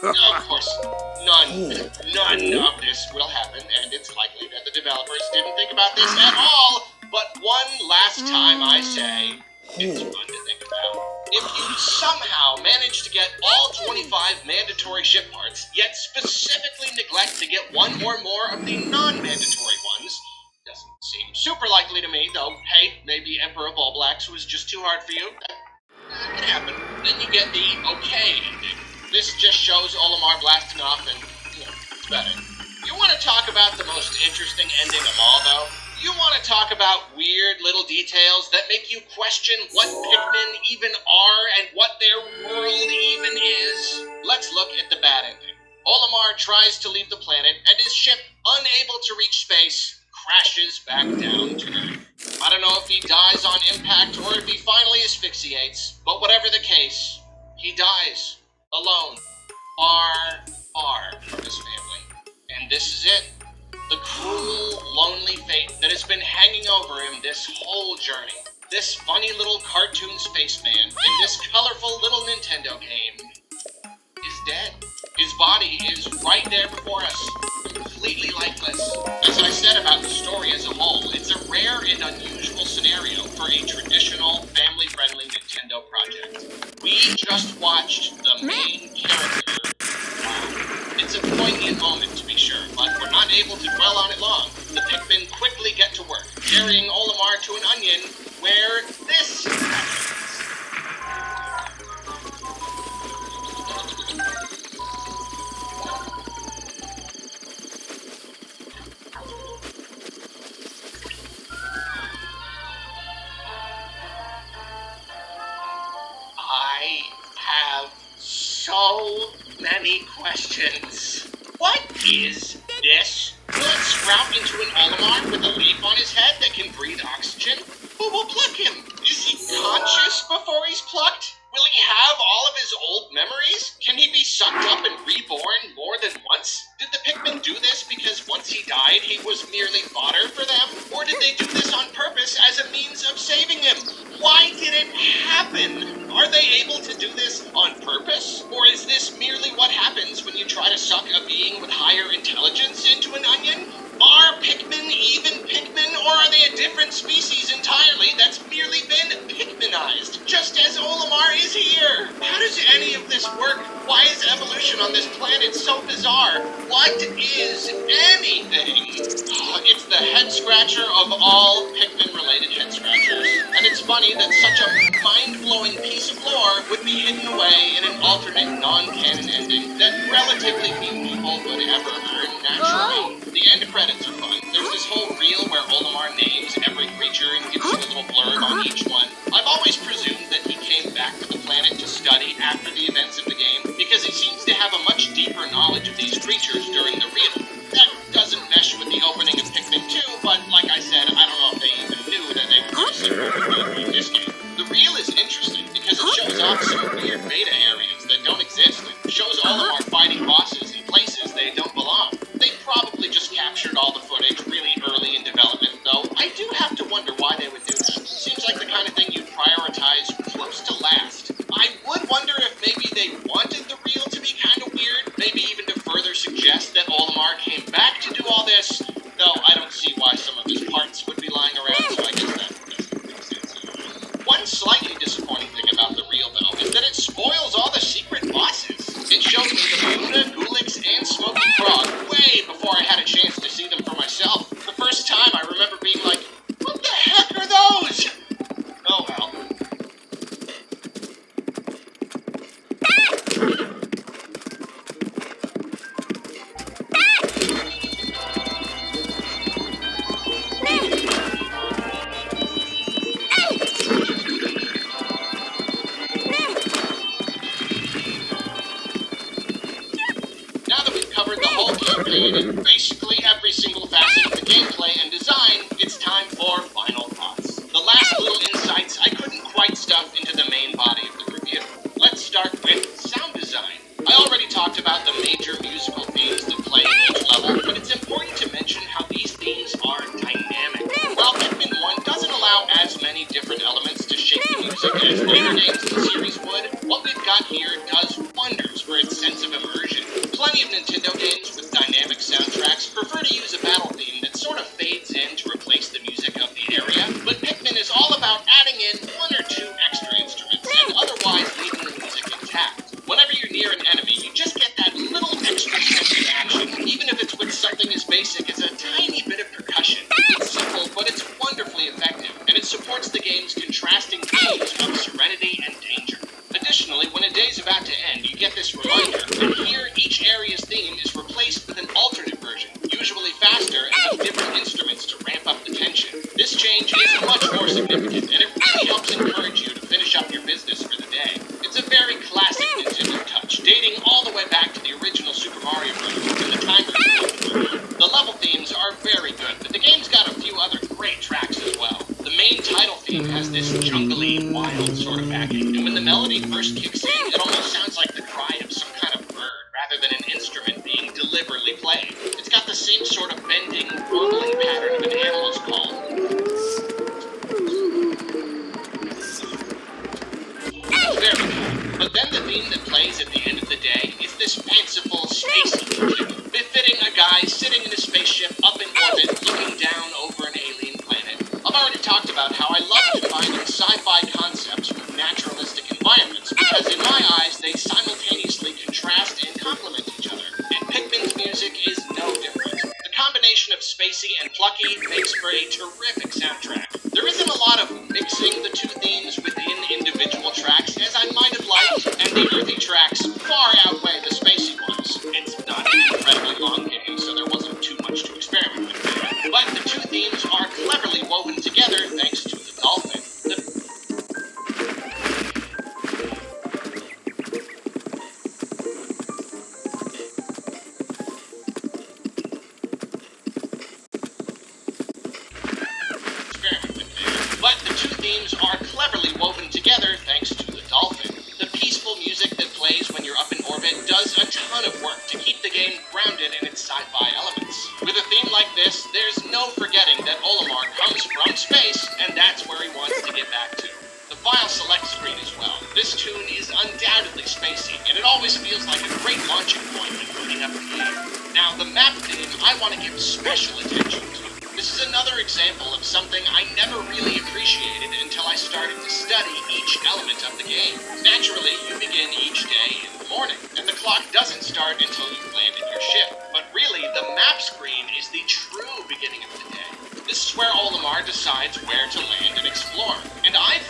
Of course, none of this will happen, and it's likely that the developers didn't think about this at all. But one last time I say, it's fun to think about. If you somehow manage to get all 25 mandatory ship parts, yet specifically neglect to get one or more of the non-mandatory ones, doesn't seem super likely to me, though, hey, maybe Emperor Bulblax was just too hard for you. That can happen. Then you get the okay ending. This just shows Olimar blasting off and, it's better. You want to talk about the most interesting ending of all, though? You want to talk about weird little details that make you question what Pikmin even are and what their world even is? Let's look at the bad ending. Olimar tries to leave the planet, and his ship, unable to reach space, crashes back down to Earth. I don't know if he dies on impact or if he finally asphyxiates, but whatever the case, he dies. Alone. Far from his family. And this is it. The cruel, lonely fate that has been hanging over him this whole journey. This funny little cartoon spaceman in this colorful little Nintendo game is dead. His body is right there before us, completely lifeless. As I said about the story as a whole, it's a rare and unusual scenario for a traditional, family-friendly Nintendo project. We just watched the main character. Wow. It's a poignant moment, to be sure, but we're not able to dwell on it long. The Pikmin quickly get to work, carrying Olimar to an onion where this happens. I have so many questions. What is this? Will it sprout into an Olimar with a leaf on his head that can breathe oxygen? Who will pluck him? Is he conscious before he's plucked? Will he have all of his old memories? Can he be sucked up and reborn more than once? Did the Pikmin do this because once he died, he was merely fodder for them? Or did they do this on purpose as a means of saving him? Why did it happen? Are they able to do this on purpose? Or is this merely what happens when you try to suck a being with higher intelligence into an onion? Are Pikmin even Pikmin, or are they a different species entirely that's merely been Pikminized, just as Olimar is here? How does any of this work? Why is evolution on this planet so bizarre? What is anything? It's the head scratcher of all Pikmin-related head scratchers. And it's fun funny that such a mind-blowing piece of lore would be hidden away in an alternate non-canon ending that relatively few people would ever earn naturally. The end credits are fun. There's this whole reel where Olimar names every creature and gives you a little blurb on each one. I've always presumed that he came back to the planet to study after the events of the game because he seems to have a much deeper knowledge of these creatures during the reel. That doesn't mesh with the opening of Pikmin 2, but like I said, I don't know if they even knew that they were going to see more in this game. The reel is interesting because it shows off some weird beta areas that don't exist. It shows Olimar fighting bosses in places they don't belong. They probably just captured all the footage really early in development, though I do have to wonder why they would do that. Seems like the kind of thing you'd prioritize close to last. I would wonder if maybe they wanted the reel to be kind of weird, maybe even to further suggest that Olimar came back to do all this, though I don't see why some of his parts would be lying around, so I guess that doesn't make sense at all. One slightly disappointing thing about the reel, though, is that it spoils all the secret bosses. It showed me the Buddha, Gulix, and Smoky Frog way before I had a chance to see them for myself. The first time I remember being like, what the heck are those? Oh well. Now that we've covered the whole campaign and basically every single facet of the gameplay and design, it's time for final thoughts. The last little insights I couldn't quite stuff into the main body of the review. Let's start with sound design. I already talked about the major musical themes that play in each level, but it's important to mention how these themes are dynamic. While Pikmin 1 doesn't allow as many different elements to shape the music as later games in the series would, what we've got here does wonders for its sense of immersion. Plenty of Nintendo games with dynamic soundtracks prefer to use a battle theme that sort of fades in to replace the music of the area, but Pikmin is all about adding in one or two extra instruments and otherwise leaving the music intact. Whenever you're near an enemy, you just get that little extra sense of action, even if it's with something as basic as a tiny bit of percussion. It's simple, but it's wonderfully effective, and it supports the game's contrasting themes of serenity and danger. Additionally, when a day's about to end, you get this reminder, and here each area's theme is replaced with an alternate version, usually faster and with different instruments to ramp up the tension. This change is much more significant, and it really helps encourage you to finish up your business for the day. It's a very classic Nintendo touch, dating all the way back to the original Super Mario Bros. And the timers. The level themes are very good, but the game's got a few other great tracks as well. The main title theme has this jungly, wild sort of backing, and when the melody first kicks in, it almost sounds like the cry of some kind of bird, rather than an instrument being deliberately played. It's got the same sort of bending, rumbling pattern of an animal's call. Very good. But then the theme that plays at the end of the day is this fanciful, spacey music, befitting a guy sitting in a spaceship up in orbit looking down over an alien planet. I've already talked about how I love combining sci-fi concepts with naturalistic environments because in my eyes they simultaneously contrast and complement each other, and Pikmin's music is no different. The combination of spacey and plucky makes for a terrific soundtrack. There isn't a lot of mixing the two themes within individual tracks as I might have liked, and the earthy tracks far outweigh the spacey ones. It's not an incredibly long game, so there wasn't too much to experiment with there. But the two themes are cleverly woven together thanks to the dolphin. But the two themes are cleverly woven together thanks to the dolphin. The peaceful music that plays when you're up in orbit does a ton of work to keep the game grounded in its sci-fi elements. With a theme like this, there's no forgetting that Olimar comes from space, and that's where he wants to get back to. The file select screen as well. This tune is undoubtedly spacey, and it always feels like a great launching point when booting up a game. Now, the map theme I want to give special attention to. This is another example of something I never really appreciated until I started to study each element of the game. Naturally, you begin each day in the morning, and the clock doesn't start until you've landed your ship. But really, the map screen is the true beginning of the day. This is where Olimar decides where to land and explore, and I've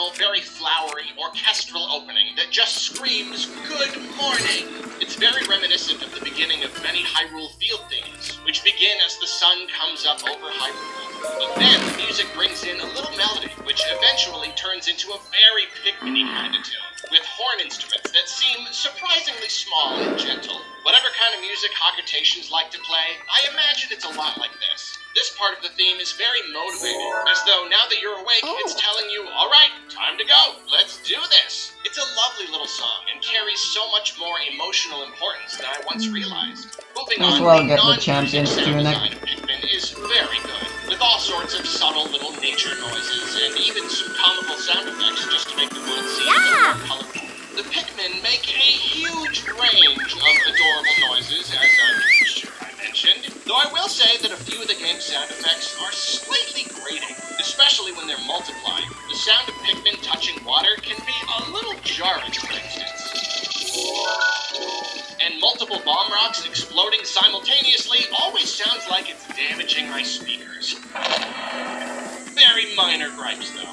beautiful, very flowery, orchestral opening that just screams, "Good morning!" It's very reminiscent of the beginning of many Hyrule Field themes, which begin as the sun comes up over Hyrule. But then the music brings in a little melody, which eventually turns into a very Pikmin-y kind of tune, with horn instruments that seem surprisingly small and gentle. Whatever kind of music Hogitations like to play, I imagine it's a lot like this. This part of the theme is very motivating, as though now that you're awake, it's telling you, alright, time to go, let's do this. It's a lovely little song, and carries so much more emotional importance than I once realized. Moving As on, well the get the non-music champions sound tunic. design of Pikmin is very good, with all sorts of subtle little nature noises, and even some comical sound effects just to make the world seem a little more colorful. The Pikmin make a huge range of adorable noises, as I'm sure I mentioned, though I will say that a few of the game's sound effects are slightly grating, especially when they're multiplying. The sound of Pikmin touching water can be a little jarring, for instance. And multiple bomb rocks exploding simultaneously always sounds like it's damaging my speakers. Very minor gripes, though.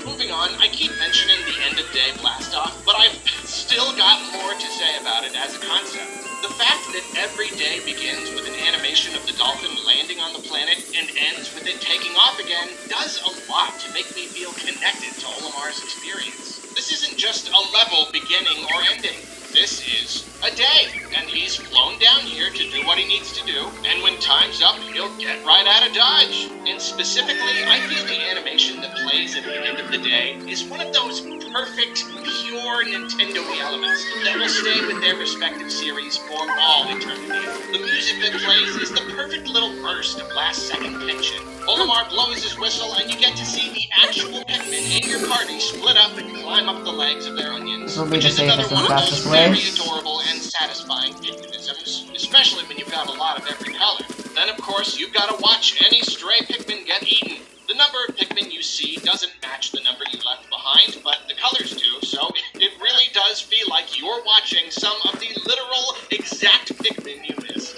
Moving on, I keep mentioning the end-of-day blast-off, but I've still got more to say about it as a concept. The fact that every day begins with an animation of the dolphin landing on the planet and ends with it taking off again does a lot to make me feel connected to Olimar's experience. This isn't just a level beginning or ending. This is a day, and he's flown down here to do what he needs to do, and when time's up, he'll get right out of Dodge. And specifically, I feel the animation that plays at the end of the day is one of those perfect, pure Nintendo-y elements that will stay with their respective series for all eternity. The music that plays is the perfect little burst of last-second tension. Olimar blows his whistle, and you get to see the actual Pikmin in your party split up and climb up the legs of their onions, This will be which the is another safest one and of fastest those very way. adorable and satisfying Pikminisms, especially when you've got a lot of every color. Then, of course, you've got to watch any stray Pikmin get eaten. The number of Pikmin you see doesn't match the number you left behind, but the colors do, so it really does feel like you're watching some of the literal exact Pikmin you missed.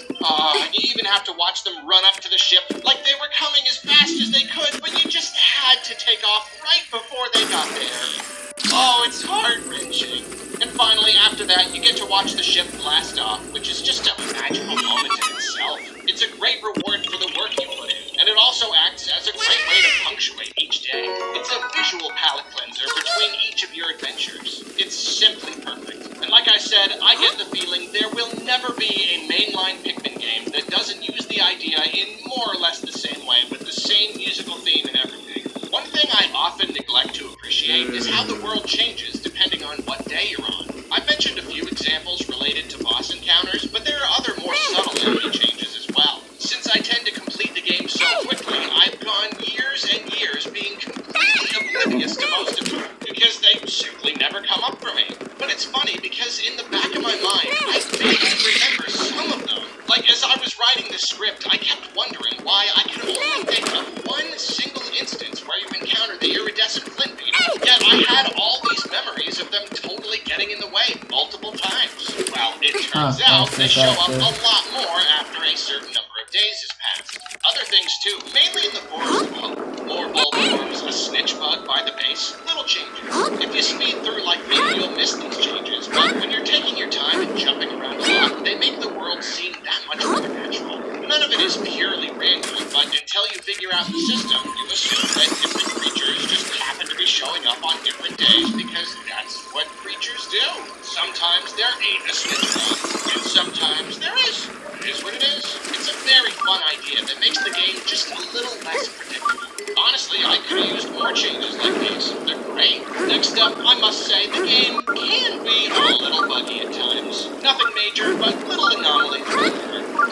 You even have to watch them run up to the ship like they were coming as fast as they could, but you just had to take off right before they got there. Oh, it's heart-wrenching. And finally, after that, you get to watch the ship blast off, which is just a magical moment in itself. It's a great reward for the work you put in, and it also acts as a great way to punctuate each day. It's a visual palate cleanser between each of your adventures. It's simply perfect. And like I said, I get the feeling there will never be a mainline Pikmin game that doesn't use the idea in more or less the same way, with the same musical theme and everything. One thing I often neglect to appreciate is how the world changes depending on what day you're on. I've mentioned a few examples related to boss encounters, but there are other more subtle enemy changes as well. Since I tend to complete the game so quickly, I've gone years and years being completely oblivious to most of them, because they simply never come up for me. But it's funny, because in the back of my mind, I vaguely remember some of them. Like, as I was writing this script, I kept wondering why I could only think of one single instance where you encounter the iridescent flint beetle, yet I had all these memories of them totally getting in the way multiple times. Well, it turns out they show up a lot more after a certain number of days has passed. Other things too, mainly in the Forest of Hope. More bulbworms, a snitch bug by the base, little changes. If you speed through like me, you'll miss these changes, but when you're taking your time and jumping around a lot, they make the world seem that much more natural. None of it is purely random, but until you figure out the system, you assume that different creatures just happen to be showing up on different days because that's what creatures do. Sometimes there ain't a snitch bug, and sometimes there is. It is what it is. It's a very fun idea that makes the game just a little less predictable. Honestly, I could have used more changes like these. They're great. Next up, I must say, the game can be a little buggy at times. Nothing major, but little anomalies.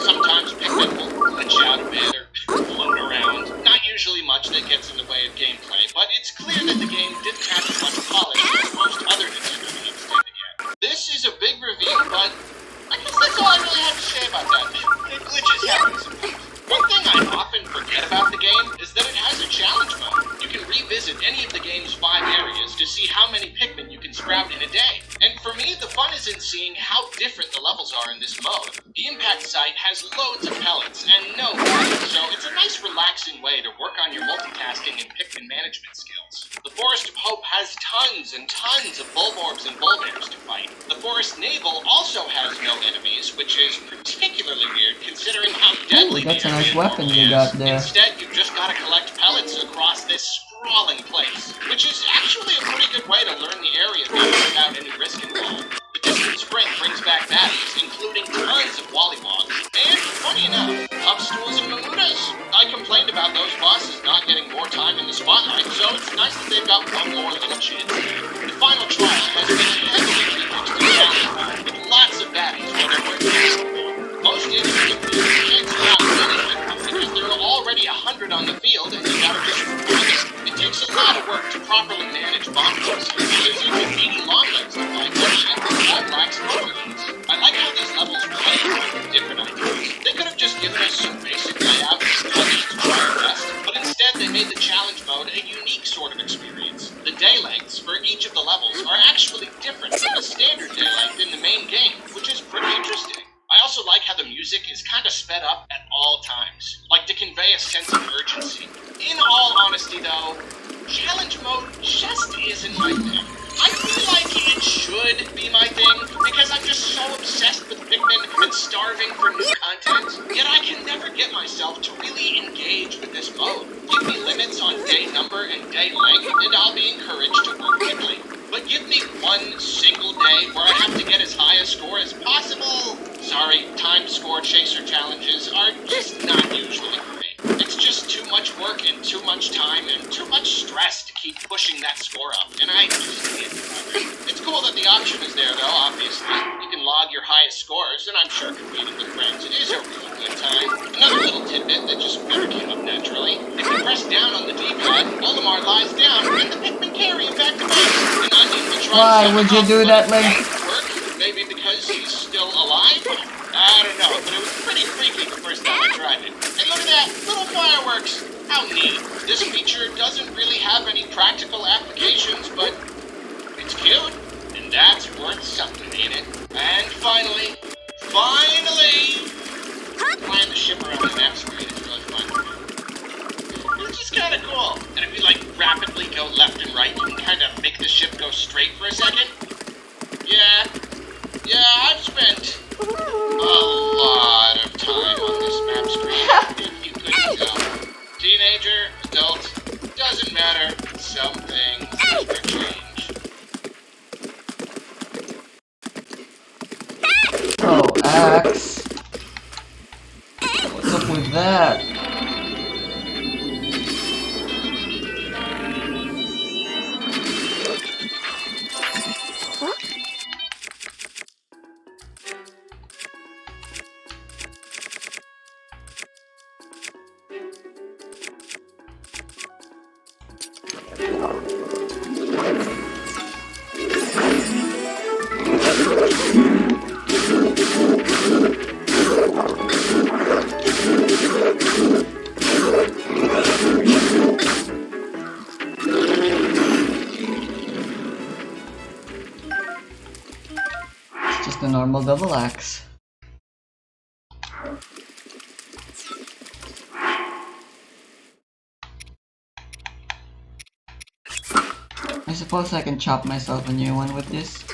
Sometimes Pikmin will glitch out a bit or float around. Not usually much that gets in the way of gameplay, but it's clear that the game didn't have as much polish as most other Nintendo games tend to get. This is a big review, but I guess that's all I really have to say about that. The glitches happen sometimes. One thing I often forget about the game is that it has a challenge mode. You can revisit any of the game's 5 areas to see how many Pikmin you can sprout in a day. And for me, the fun is in seeing how different the levels are in this mode. The impact site has loads of pellets and no water, so it's a nice relaxing way to work on your multitasking and Pikmin management skills. The Forest of Hope has tons and tons of Bulborbs and Bulbears to fight. The Forest Navel also has no enemies, which is particularly weird considering how deadly that's the a nice area weapon normally you is. got there. Instead, you've just got to collect pellets across this sprawling place, which is actually a pretty good way to learn the area without any risk involved. The Distant Spring brings back baddies, including tons of Wollywogs, and, funny enough, Hubstools and Mamutas. I complained about those bosses not getting more time in the spotlight, so it's nice that they've got one more little chance. The final trial has been heavily remixed to challenge mode, with lots of baddies where there weren't any before. Most enemies chances are not really good because there are already 100 on the field and you gotta just run it. It takes a lot of work to properly manage bomb pieces, because even meaty longlegs look like shit that all lacks overlays. I like how these levels play with different ideas. They could have just given us some basic layout and touches to try our best, but instead they made the challenge mode a unique sort of experience. The day lengths for each of the levels are actually different from the standard day length in the main game, which is pretty interesting. I also like how the music is kind of sped up at all times, like to convey a sense of urgency. In all honesty though, challenge mode just isn't my thing. I feel like it should be my thing, because I'm just so obsessed with Pikmin and starving for new content, yet I can never get myself to really engage with this mode. Give me limits on day number and day length, and I'll be encouraged to work quickly. But give me one single day where I have to get as high a score as possible. Sorry, timed score chaser challenges are just not usually great. It's just too much work and too much time and too much stress to keep pushing that score up, and I just can't be bothered. It's cool that the option is there though, obviously. You can log your highest scores, and I'm sure competing with friends is a real good time. Another little tidbit that just never came up naturally. If you press down on the D-pad, Olimar lies down, and the Pikmin carry him back to base. And Onion will try Why to would you do that, Link? work, maybe because he's still alive? I don't know, but it was pretty freaky the first time I tried it. And look at that, little fireworks! How neat. This feature doesn't really have any practical applications, but it's cute, and that's worth something, ain't it? And finally, flying the ship around the map screen is really fun. It's just kind of cool. And if you like rapidly go left and right, you can kind of make the ship go straight for a second. Yeah, I've spent a lot of time on this map screen, if you couldn't tell. Teenager, adult, doesn't matter. Some things never change. Oh, Axe. What's up with that? It's just a normal double axe. I suppose I can chop myself a new one with this.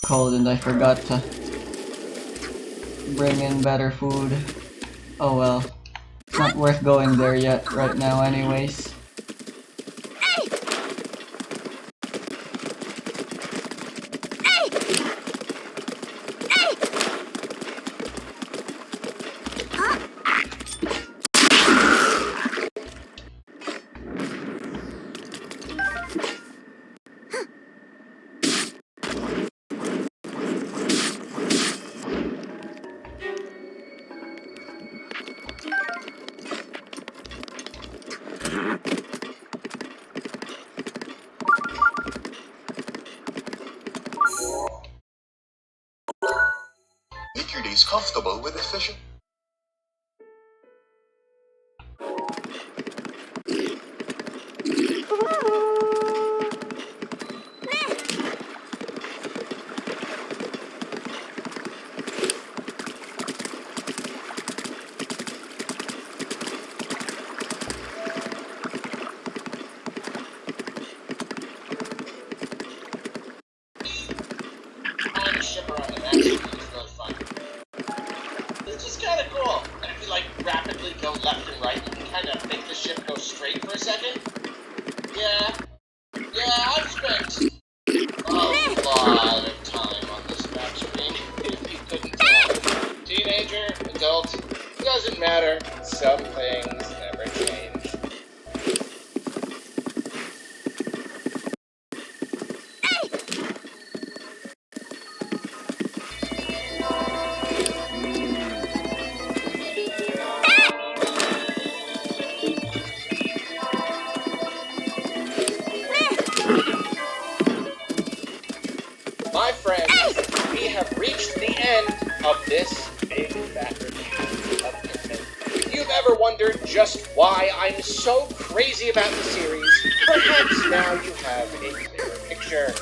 cold and I forgot to bring in better food. Oh well. It's not worth going there yet right now anyways. Make your days comfortable with efficient. On a ship around the map is really fun. It's just kind of cool. And if you like rapidly go left and right, you can kind of make the ship go straight for a second. Yeah, I've spent a lot of time on this map screen. If you couldn't tell, teenager, adult, doesn't matter. Some things never change. My friends, we have reached the end of this big fat review of Pikmin. If you've ever wondered just why I'm so crazy about the series, perhaps now you have a clearer picture.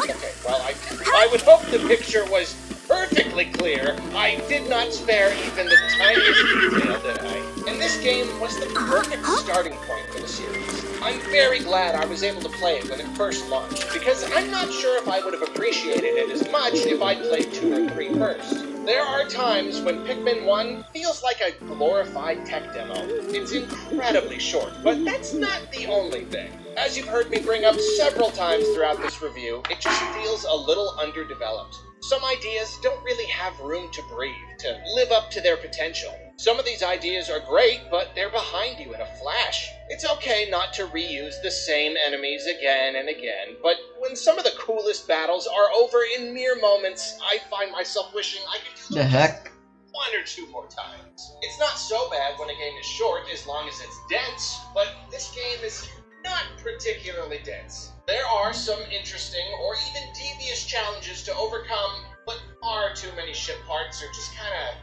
Okay, well, I would hope the picture was perfectly clear. I did not spare even the tiniest detail, did I? And this game was the perfect starting point for the series. I'm very glad I was able to play it when it first launched, because I'm not sure if I would have appreciated it as much if I'd played 2 or 3 first. There are times when Pikmin 1 feels like a glorified tech demo. It's incredibly short, but that's not the only thing. As you've heard me bring up several times throughout this review, it just feels a little underdeveloped. Some ideas don't really have room to breathe, to live up to their potential. Some of these ideas are great, but they're behind you in a flash. It's okay not to reuse the same enemies again and again, but when some of the coolest battles are over in mere moments, I find myself wishing I could do The heck? 1 or 2 more times. It's not so bad when a game is short as long as it's dense, but this game is not particularly dense. There are some interesting or even devious challenges to overcome, but far too many ship parts are just kind of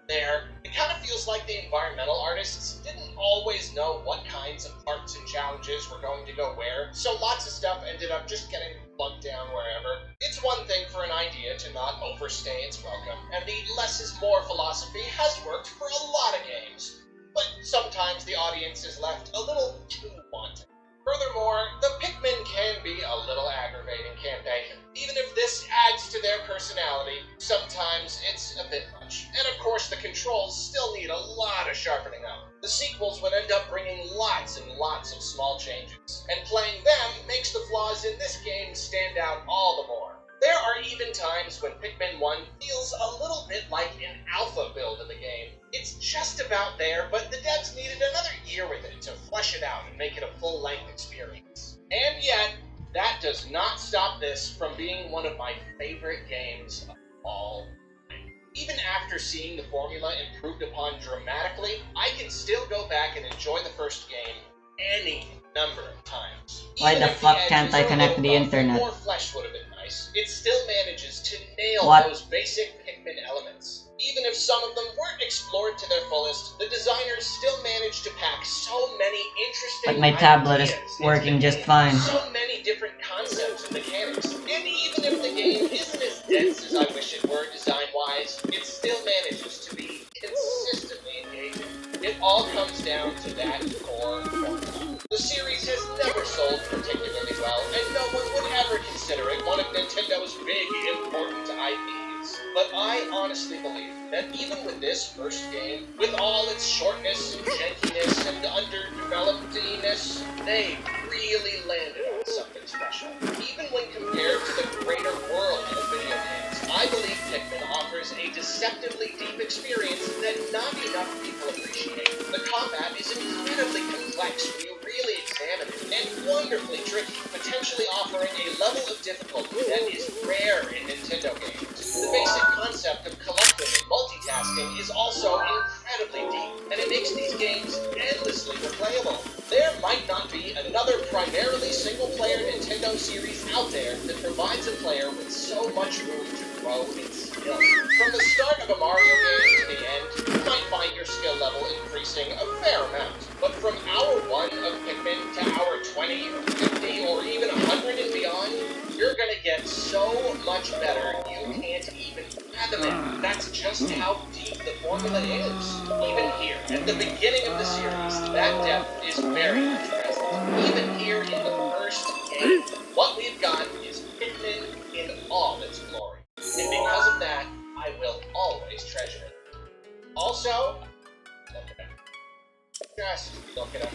there. It kind of feels like the environmental artists didn't always know what kinds of parts and challenges were going to go where, so lots of stuff ended up just getting plugged down wherever. It's one thing for an idea to not overstay its welcome, and the less is more philosophy has worked for a lot of games, but sometimes the audience is left a little too wanting. Furthermore, the Pikmin can be a little aggravating, can't they? Even if this adds to their personality, sometimes it's a bit much. And of course, the controls still need a lot of sharpening up. The sequels would end up bringing lots and lots of small changes, and playing them makes the flaws in this game stand out all the more. There are even times when Pikmin 1 feels a little bit like an alpha build of the game. It's just about there, but the devs needed another year with it to flesh it out and make it a full-length experience. And yet, that does not stop this from being one of my favorite games of all time. Even after seeing the formula improved upon dramatically, I can still go back and enjoy the first game any number of times. Why Even the if fuck edges can't I are a connect little the rough, internet? More flesh would have been nice. It still manages to nail What? those basic Pikmin elements. Even if some of them weren't explored to their fullest, the designers still managed to pack so many interesting But my tablet is ideas into working the just game. fine. So many different concepts and mechanics. And even if the game isn't as dense as I wish it were design-wise, it still manages to be consistently engaging. It all comes down to that core formula. The series has never sold particularly well, and no one would ever consider it one of Nintendo's Nintendo's big, important IPs. But I honestly believe that even with this first game, with all its shortness, jankiness, and underdevelopedness, they really landed on something special. Even when compared to the greater world of video games, I believe Pikmin offers a deceptively deep experience that not enough people appreciate. The combat is incredibly complex when you really examine it, and wonderfully tricky, potentially offering a level of difficulty that is rare in Nintendo games. The basic concept of collecting and multitasking is also incredibly deep, and it makes these games endlessly replayable. There might not be another primarily single-player Nintendo series out there that provides a player with so much room to grow in skill. From the start of a Mario game to the end, you might find your skill level increasing a fair amount. But from hour 1 of Pikmin to hour 20 or 50 or even 100 and beyond, you're gonna get so much better you can't even fathom it. That's just how deep the formula is. Even here, at the beginning of the series, that depth is very much present. Even here in the first game, what we've got is Pikmin in all its glory. And because of that, I will always treasure it. Also, look at it. Just look at it.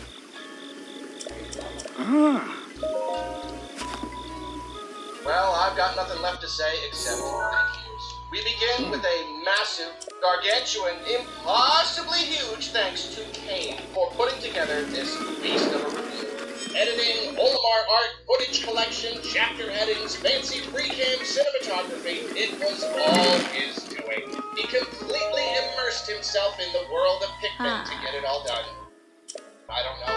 Well, I've got nothing left to say except thank yous. We begin with a massive, gargantuan, impossibly huge thanks to Kane for putting together this beast of a review. Editing, Olimar art, footage collection, chapter headings, fancy pre-cam cinematography, it was all his doing. He completely immersed himself in the world of Pikmin to get it all done. I don't know.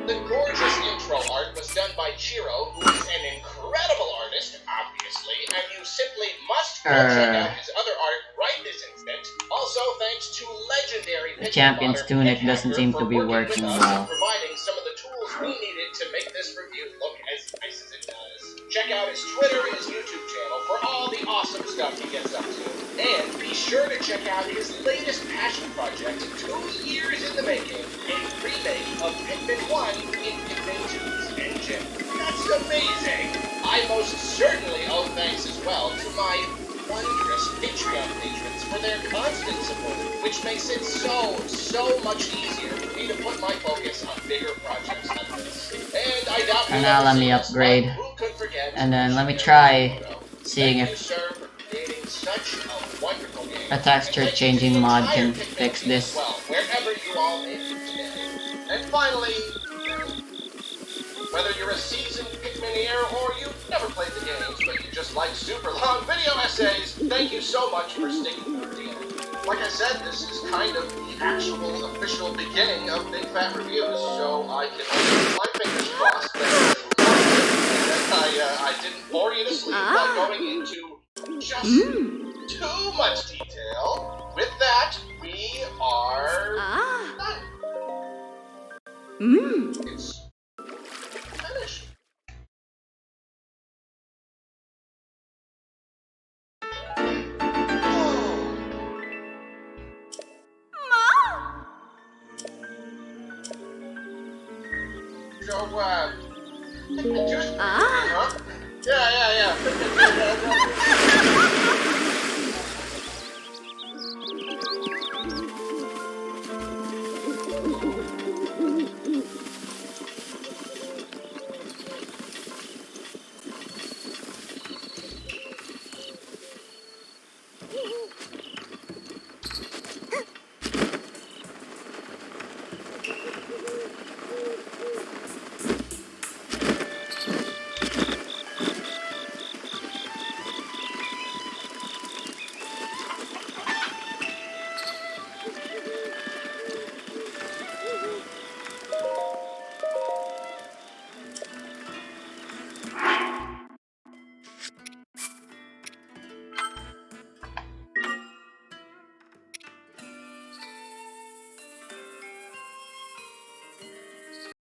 The gorgeous intro art was done by Chiro, who is an incredible artist, obviously, and you simply must go check out his other art right this instant. Also, thanks to legendary The Champion's Tunic doesn't seem to be working well. Providing some of the tools we needed to make this review look as nice as it does. Check out his Twitter and his YouTube channel for all the awesome stuff he gets up to. And be sure to check out his latest passion project, 2 years in the making, a remake of Pikmin 1 in Pikmin 2's engine. That's amazing! I most certainly owe thanks as well to my wondrous Patreon patrons for their constant support, which makes it so much easier for me to put my focus on bigger projects like this. And I doubt And now let me upgrade. And then let me try seeing if a texture changing mod can fix this. Wherever you all may be today. And finally, whether you're a seasoned Pikmineer or you've never played the games, but you just like super long video essays, thank you so much for sticking through the end. Like I said, this is kind of the actual official beginning of Big Fat Reviews, so I can only keep my fingers crossed that I didn't bore you to sleep by going into just too much detail. With that, we are done. It's finished. So, just, huh?